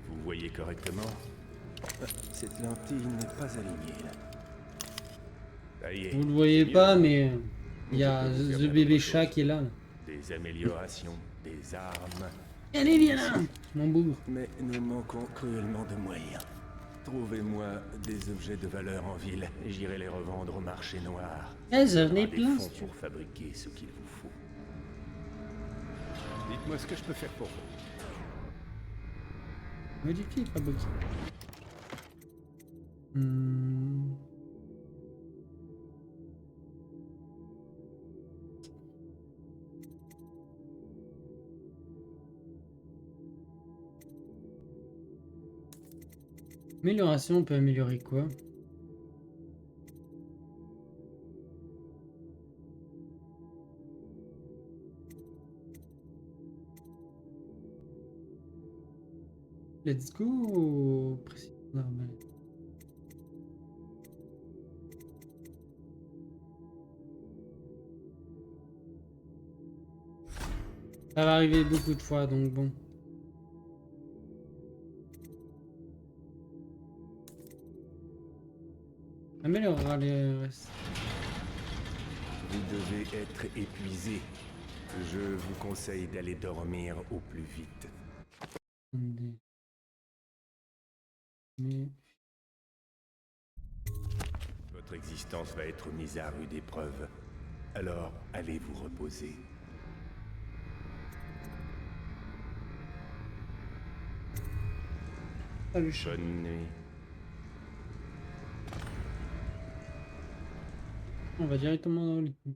Vous voyez correctement? Cette lentille n'est pas alignée là. Ça y est. Vous le voyez c'est pas, mieux. mais il y a Je peux vous The faire Bébé autre Chat chose. qui est là. Des améliorations, des armes. Allez, viens là, mon bourg. Mais nous manquons cruellement de moyens. Trouvez-moi des objets de valeur en ville et j'irai les revendre au marché noir. Eh, j'en ai On aura des plein, fonds si tu veux. pour fabriquer ce qu'il vous faut. Dites-moi ce que je peux faire pour vous. Modifier, pas bloqué. Amélioration, on peut améliorer quoi? Let's go! Précision normale. Ça va arriver beaucoup de fois, donc bon. Améliorera les restes. Vous devez être épuisé. Je vous conseille d'aller dormir au plus vite. Attendez. Mais... Votre existence va être mise à rude épreuve. Alors, allez vous reposer. Salut. Bonne nuit. On va directement dans le lit.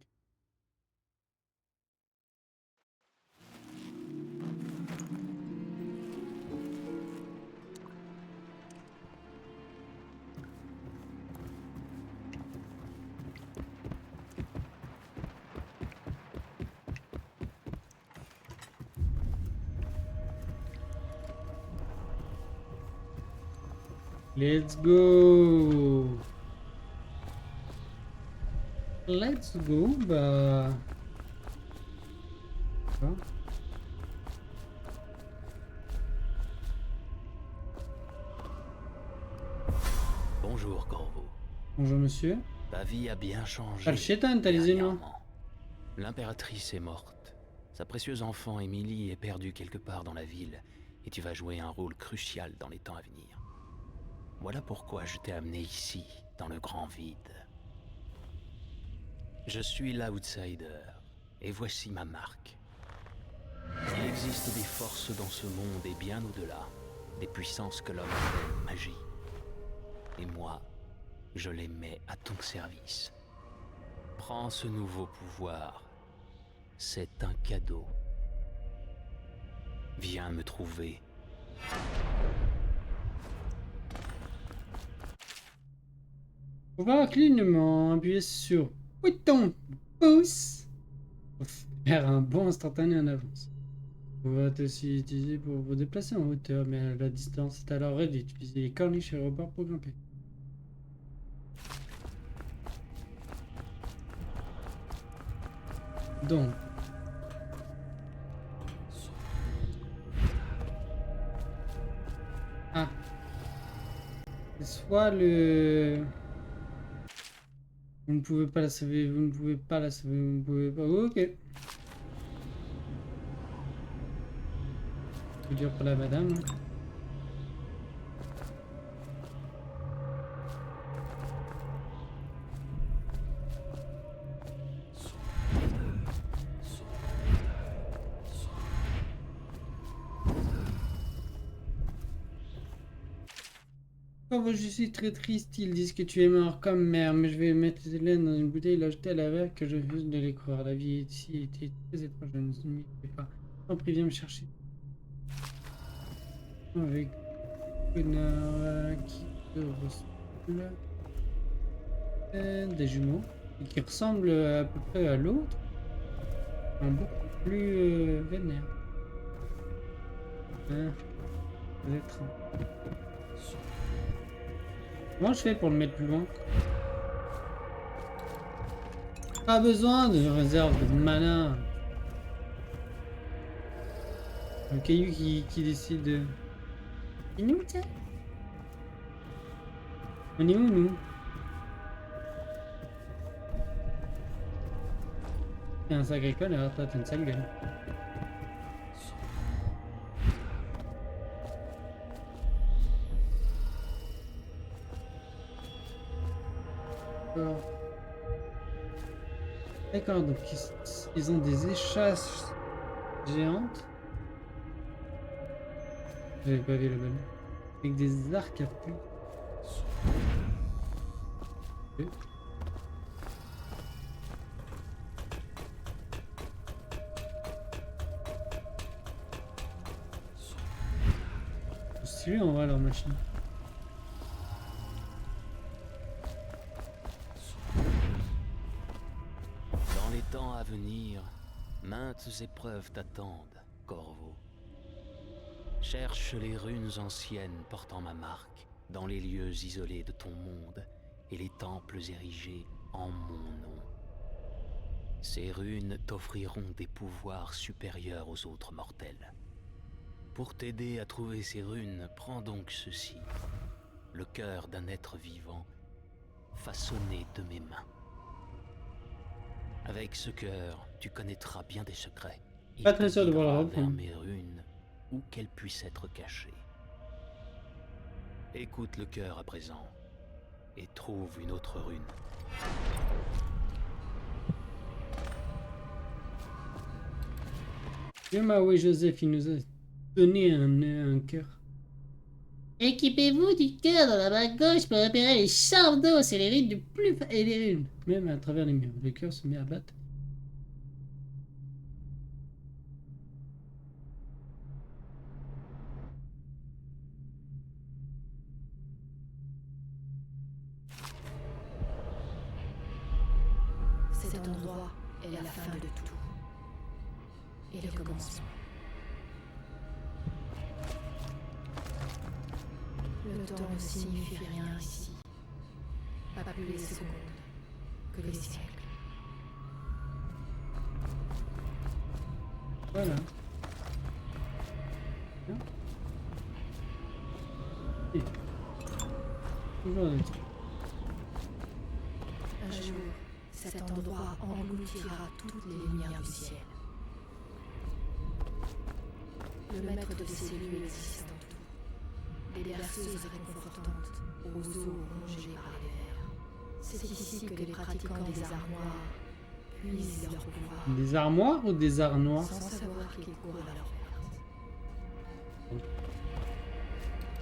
Let's go. Let's go, bah... Quoi? Bonjour, Corvo. Bonjour, monsieur. Ta vie a bien changé. Ah, le chétan, t'as les énormes. dernièrement. L'impératrice est morte. Sa précieuse enfant, Emily, est perdue quelque part dans la ville. Et tu vas jouer un rôle crucial dans les temps à venir. Voilà pourquoi je t'ai amené ici, dans le grand vide. Je suis l'outsider, et voici ma marque. Il existe des forces dans ce monde et bien au-delà, des puissances que l'homme appelle magie. Et moi, je les mets à ton service. Prends ce nouveau pouvoir. C'est un cadeau. Viens me trouver. Pouvoir clignement, appuyer sur bouton pouce pour faire un bond instantané en avance. Pouvoir être aussi utilisé pour vous déplacer en hauteur, mais la distance est alors réduite. Utilisez les corniches et rebords pour grimper. Donc. Ah. C'est soit le... Vous ne pouvez pas la sauver, vous ne pouvez pas la sauver, vous ne pouvez pas... Ok. C'est dur pour la madame. Hein. Oh, je suis très triste, ils disent que tu es mort comme mère, mais je vais mettre les laines dans une bouteille et la jeter à la mer que je refuse de les croire. La vie ici était très étrange, je ne m'y fais pas. Tant pis, viens me chercher. Avec connard qui te ressemble. Des jumeaux. Et qui ressemblent à peu près à l'autre. En beaucoup plus vénère. Hein, c'est étrange. Comment je fais pour le mettre plus loin? Pas besoin de réserve de mana. Un caillou qui décide de... C'est nous, ça? On est où, nous? T'es un sacré connard, toi, t'as une sale gueule. D'accord, donc ils ont des échasses géantes. J'avais pas vu la bonne. Avec des arcs à feu. Ok. C'est stylé en vrai leur machine. Dans les temps à venir, maintes épreuves t'attendent, Corvo. Cherche les runes anciennes portant ma marque dans les lieux isolés de ton monde et les temples érigés en mon nom. Ces runes t'offriront des pouvoirs supérieurs aux autres mortels. Pour t'aider à trouver ces runes, prends donc ceci, le cœur d'un être vivant, façonné de mes mains. Avec ce cœur, tu connaîtras bien des secrets. Il Pas très te sûr de voir la guidera reprendre. vers mes runes, où qu'elles puissent être cachées. Écoute le cœur à présent, et trouve une autre rune. Oui, Joseph, il nous a donné un cœur. Équipez-vous du cœur dans la main gauche pour repérer les charmes d'eau. C'est les runes du plus... Et les runes, même à travers les murs. Le cœur se met à battre. Cet endroit est la fin de tout. Et le commencement. Le temps ne signifie rien ici. Pas plus les secondes que les siècles. Voilà. Bien. Et... toujours avec... Un jour, cet endroit engloutira toutes les lumières du ciel. Le maître de ces lieux existe en tout. Des berceuses réconfortantes aux eaux rongées par les vers. C'est ici que les pratiquants des armoires puisent leur pouvoir. Des armoires ou des arts noirs? Sans savoir qu'ils courent à leur perte.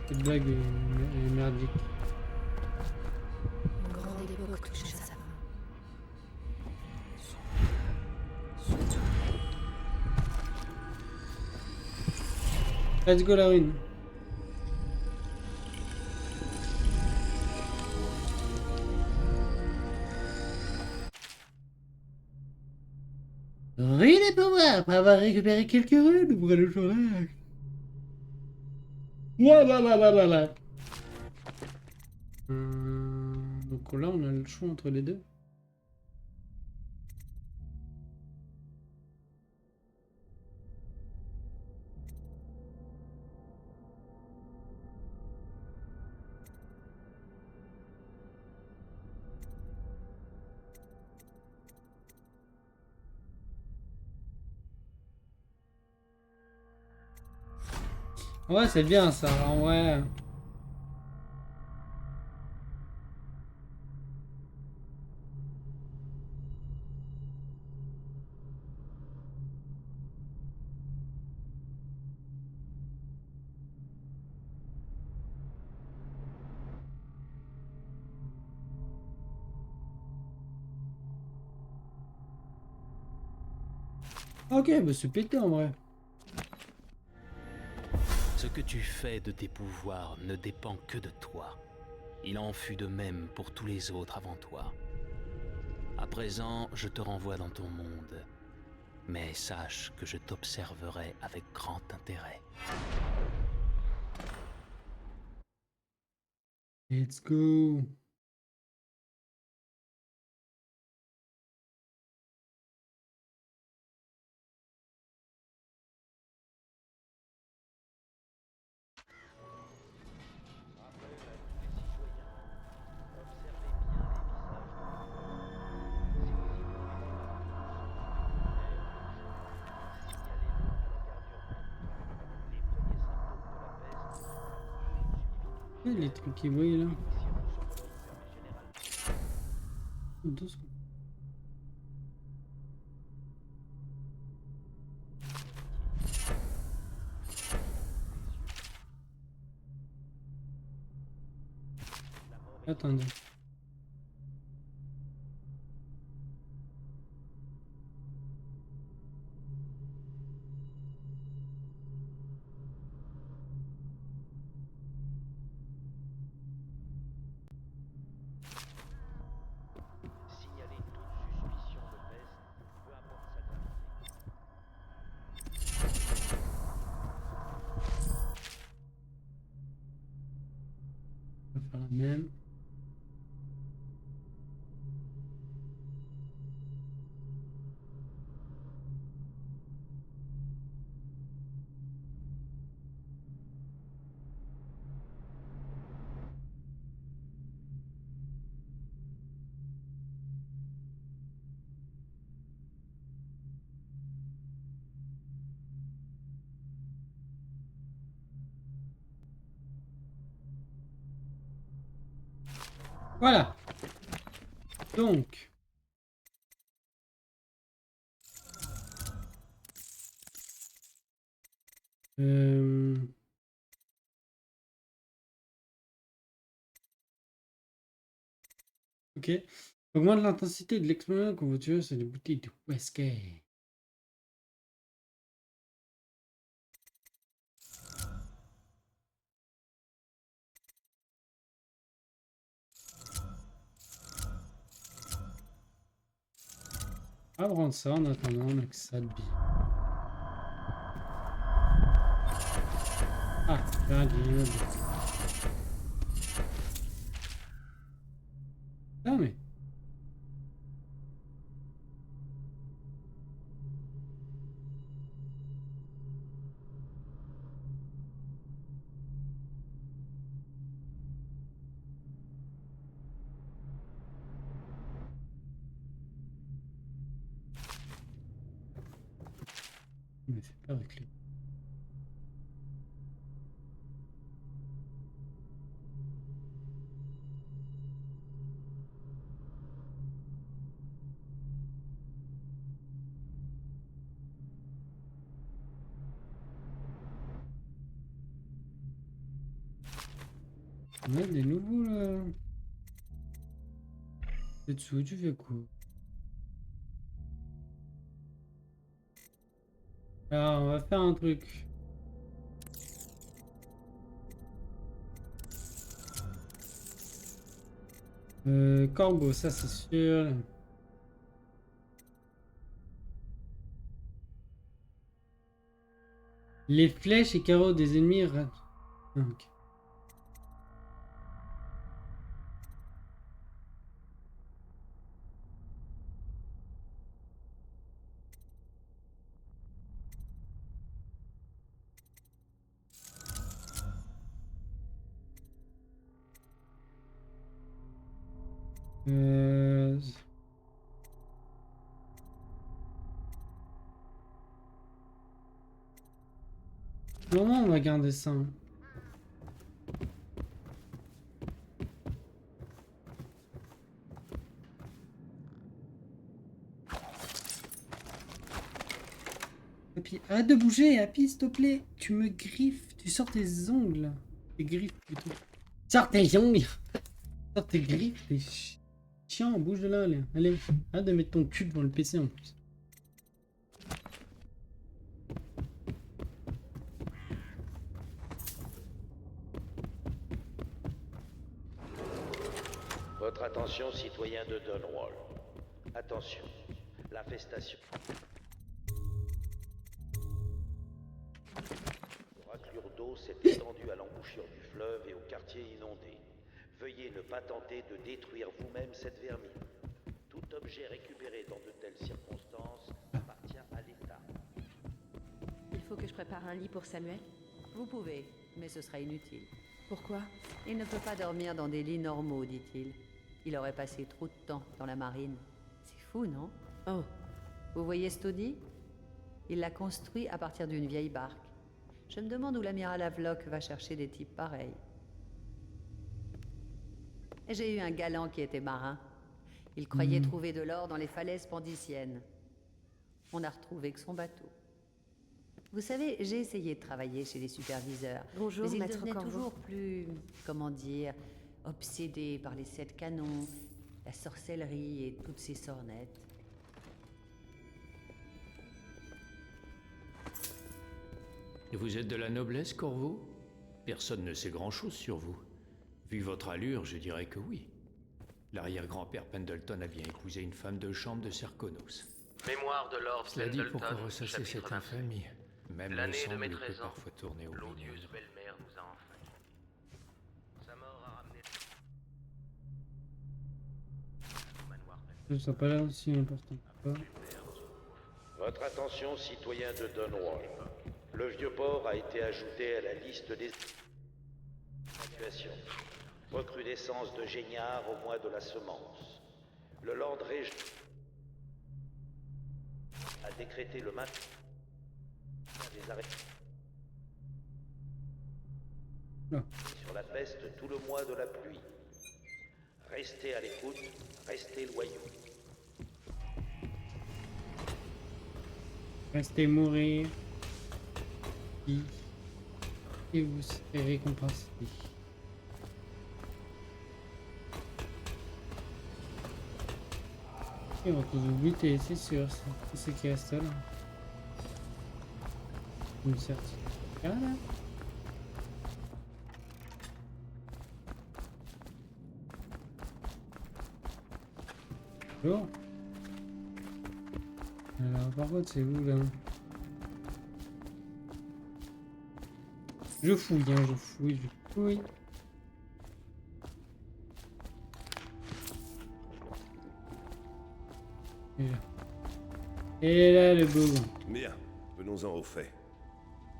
Cette blague est merdique. Une grande époque touche à sa fin. Let's go la rune. Rune et pouvoir. Après avoir récupéré quelques runes, ouvrez le journal. Voilà. Donc là, on a le choix entre les deux. Ouais, c'est bien ça, en vrai. Ok, bah c'est pété en vrai. Ce que tu fais de tes pouvoirs ne dépend que de toi. Il en fut de même pour tous les autres avant toi. À présent, je te renvoie dans ton monde. Mais sache que je t'observerai avec grand intérêt. Let's go. Les trucs qui brillent là. 2 secondes. Attendez. On va faire la même. Voilà. Donc. Ok. Augmente l'intensité de l'explosion quand vous tuez sur des bouteilles de whisky. On va prendre ça en attendant on a que ça de bien. Ah, là, bien. Ah, mais. Mais c'est pas avec lui. On a des nouveaux là. Et dessous, tu fais quoi? Alors, on va faire un truc. Corbeau, ça c'est sûr. Les flèches et carreaux des ennemis. Ah, ok. Non, on va garder ça. Happy, arrête de bouger, Happy, s'il te plaît. Tu me griffes, tu sors tes ongles. Tes griffes plutôt. Sors tes ongles. Sors tes griffes, t'es chiant, bouge de là, allez. Allez, arrête de mettre ton cul devant le PC en plus. Votre attention, citoyens de Dunwall. Attention, l'infestation. La raclure d'eau s'est étendue à l'embouchure du fleuve et au quartier inondé. Veuillez ne pas tenter de détruire vous-même cette vermine. Tout objet récupéré dans de telles circonstances appartient à l'État. Il faut que je prépare un lit pour Samuel. Vous pouvez, mais ce sera inutile. Pourquoi? Il ne peut pas dormir dans des lits normaux, dit-il. Il aurait passé trop de temps dans la marine. C'est fou, non? Oh. Vous voyez Stody? Il l'a construit à partir d'une vieille barque. Je me demande où l'amiral Havelock va chercher des types pareils. J'ai eu un galant qui était marin. Il croyait trouver de l'or dans les falaises pandiciennes. On n'a retrouvé que son bateau. Vous savez, j'ai essayé de travailler chez les superviseurs. Bonjour, mais ils maître devenaient Corvo. toujours plus, comment dire, obsédés par les 7 canons, la sorcellerie et toutes ces sornettes. Vous êtes de la noblesse, Corvo? Personne ne sait grand-chose sur vous. Vu votre allure, je dirais que oui. L'arrière-grand-père Pendleton a bien épousé une femme de chambre de Serkonos. Mémoire de Lord Cela dit, Pendleton, pourquoi ressasser chapitre cette 29. infamie? Même le L'année de sang mes peut 13 ans, parfois tourner au vinaigre. l'odieuse belle-mère nous a enfin. Sa mort a ramené au manoir. Ça n'a pas l'air aussi important. Pas. Votre attention, citoyens de Dunwall. Le vieux port a été ajouté à la liste des évacuations. Recrudescence de Géniard au mois de la semence. Le Lord Régent a décrété le maintien des arrêts sur la peste tout le mois de la pluie. Restez à l'écoute, restez loyaux. Restez mourir. Et vous serez récompensé. Et on va tous vous buter, c'est sûr. C'est ce qui reste là. Une certitude. Ah là. Bonjour. Alors par contre c'est où là? Je fouille, hein, je fouille. Et là le beau. Bien, venons-en aux faits.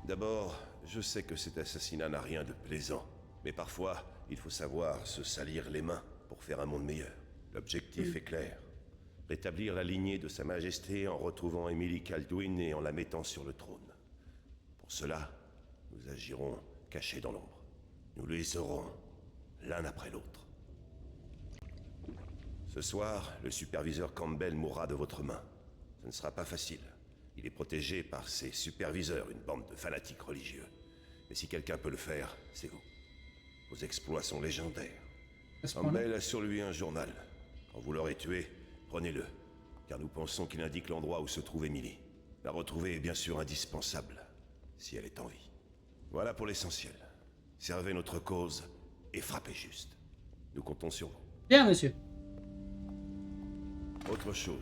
D'abord, je sais que cet assassinat n'a rien de plaisant, mais parfois, il faut savoir se salir les mains pour faire un monde meilleur. L'objectif est clair. Rétablir la lignée de Sa Majesté en retrouvant Emily Kaldwin et en la mettant sur le trône. Pour cela, nous agirons cachés dans l'ombre. Nous les aurons l'un après l'autre. Ce soir, le superviseur Campbell mourra de votre main. Ce ne sera pas facile. Il est protégé par ses superviseurs, une bande de fanatiques religieux. Mais si quelqu'un peut le faire, c'est vous. Vos exploits sont légendaires. Campbell a sur lui un journal. Quand vous l'aurez tué, prenez-le, car nous pensons qu'il indique l'endroit où se trouve Emily. La retrouver est bien sûr indispensable, si elle est en vie. Voilà pour l'essentiel. Servez notre cause et frappez juste. Nous comptons sur vous. Bien, monsieur. Autre chose.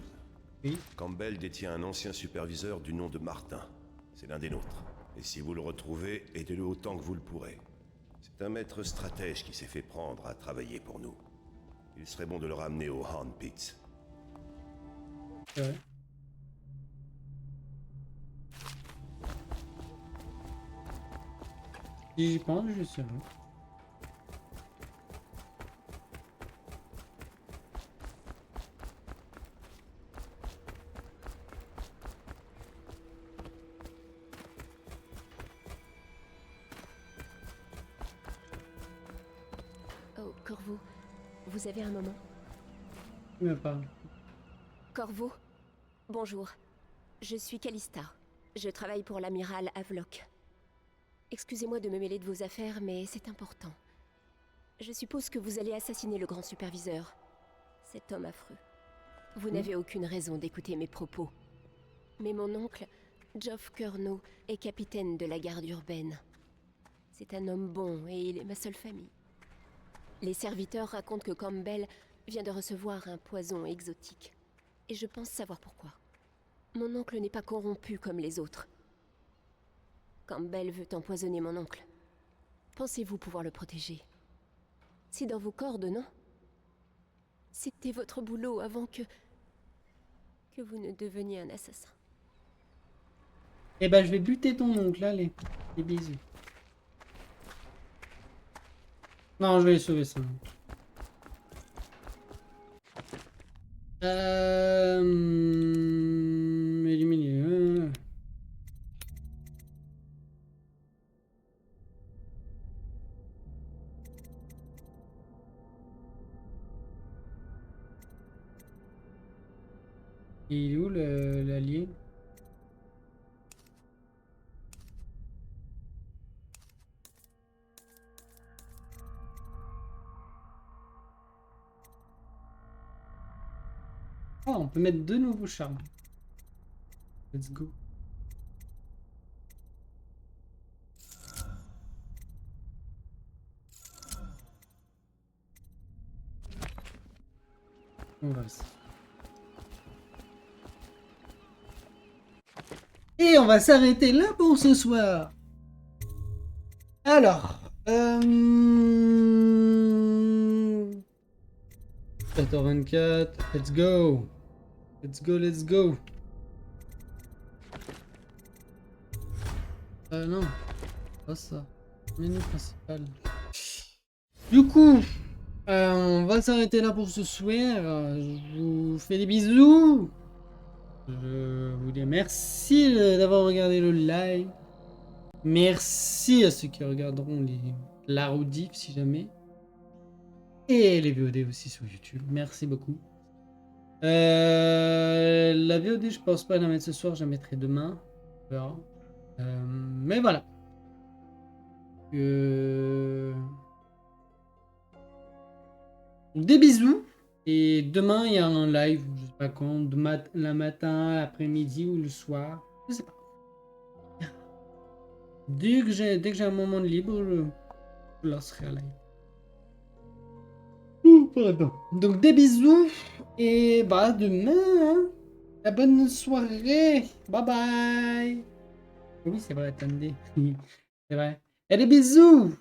Oui. Campbell détient un ancien superviseur du nom de Martin. C'est l'un des nôtres. Et si vous le retrouvez, aidez-le autant que vous le pourrez. C'est un maître stratège qui s'est fait prendre à travailler pour nous. Il serait bon de le ramener au Horn Pits. C'est vrai. Si j'y pense, je sais pas. Oh, Corvo, vous avez un moment? Il me parle. Corvo, bonjour. Je suis Callista. Je travaille pour l'amiral Havelock. Excusez-moi de me mêler de vos affaires, mais c'est important. Je suppose que vous allez assassiner le grand superviseur. Cet homme affreux. Vous n'avez aucune raison d'écouter mes propos. Mais mon oncle, Geoff Curnow, est capitaine de la garde urbaine. C'est un homme bon et il est ma seule famille. Les serviteurs racontent que Campbell vient de recevoir un poison exotique. Et je pense savoir pourquoi. Mon oncle n'est pas corrompu comme les autres. Campbell veut empoisonner mon oncle. Pensez-vous pouvoir le protéger? C'est dans vos cordes, non? C'était votre boulot avant que vous ne deveniez un assassin. Eh ben, je vais buter ton oncle, allez. Des bisous. Non, je vais sauver ça. Éliminer. Il est où l'allié? Ah, on peut mettre 2 nouveaux charmes. Let's go. On va ça. Et on va s'arrêter là pour ce soir. Alors, 7h24, let's go. Let's go, let's go. Non, pas ça. Menu principal. Du coup, on va s'arrêter là pour ce soir. Je vous fais des bisous. Je vous dis merci d'avoir regardé le live. Merci à ceux qui regarderont la rediff si jamais. Et les VOD aussi sur YouTube. Merci beaucoup. La VOD, je pense pas la mettre ce soir, je la mettrai demain. On verra. Mais voilà. Des bisous. Et demain, il y a un live, je sais pas quand, le matin, l'après-midi ou le soir. Je sais pas. Dès que j'ai un moment de libre, je lancerai un live. Pardon. Donc des bisous. Et bah demain, hein. La bonne soirée. Bye bye. Oui, c'est vrai, attendez. C'est vrai. Et des bisous.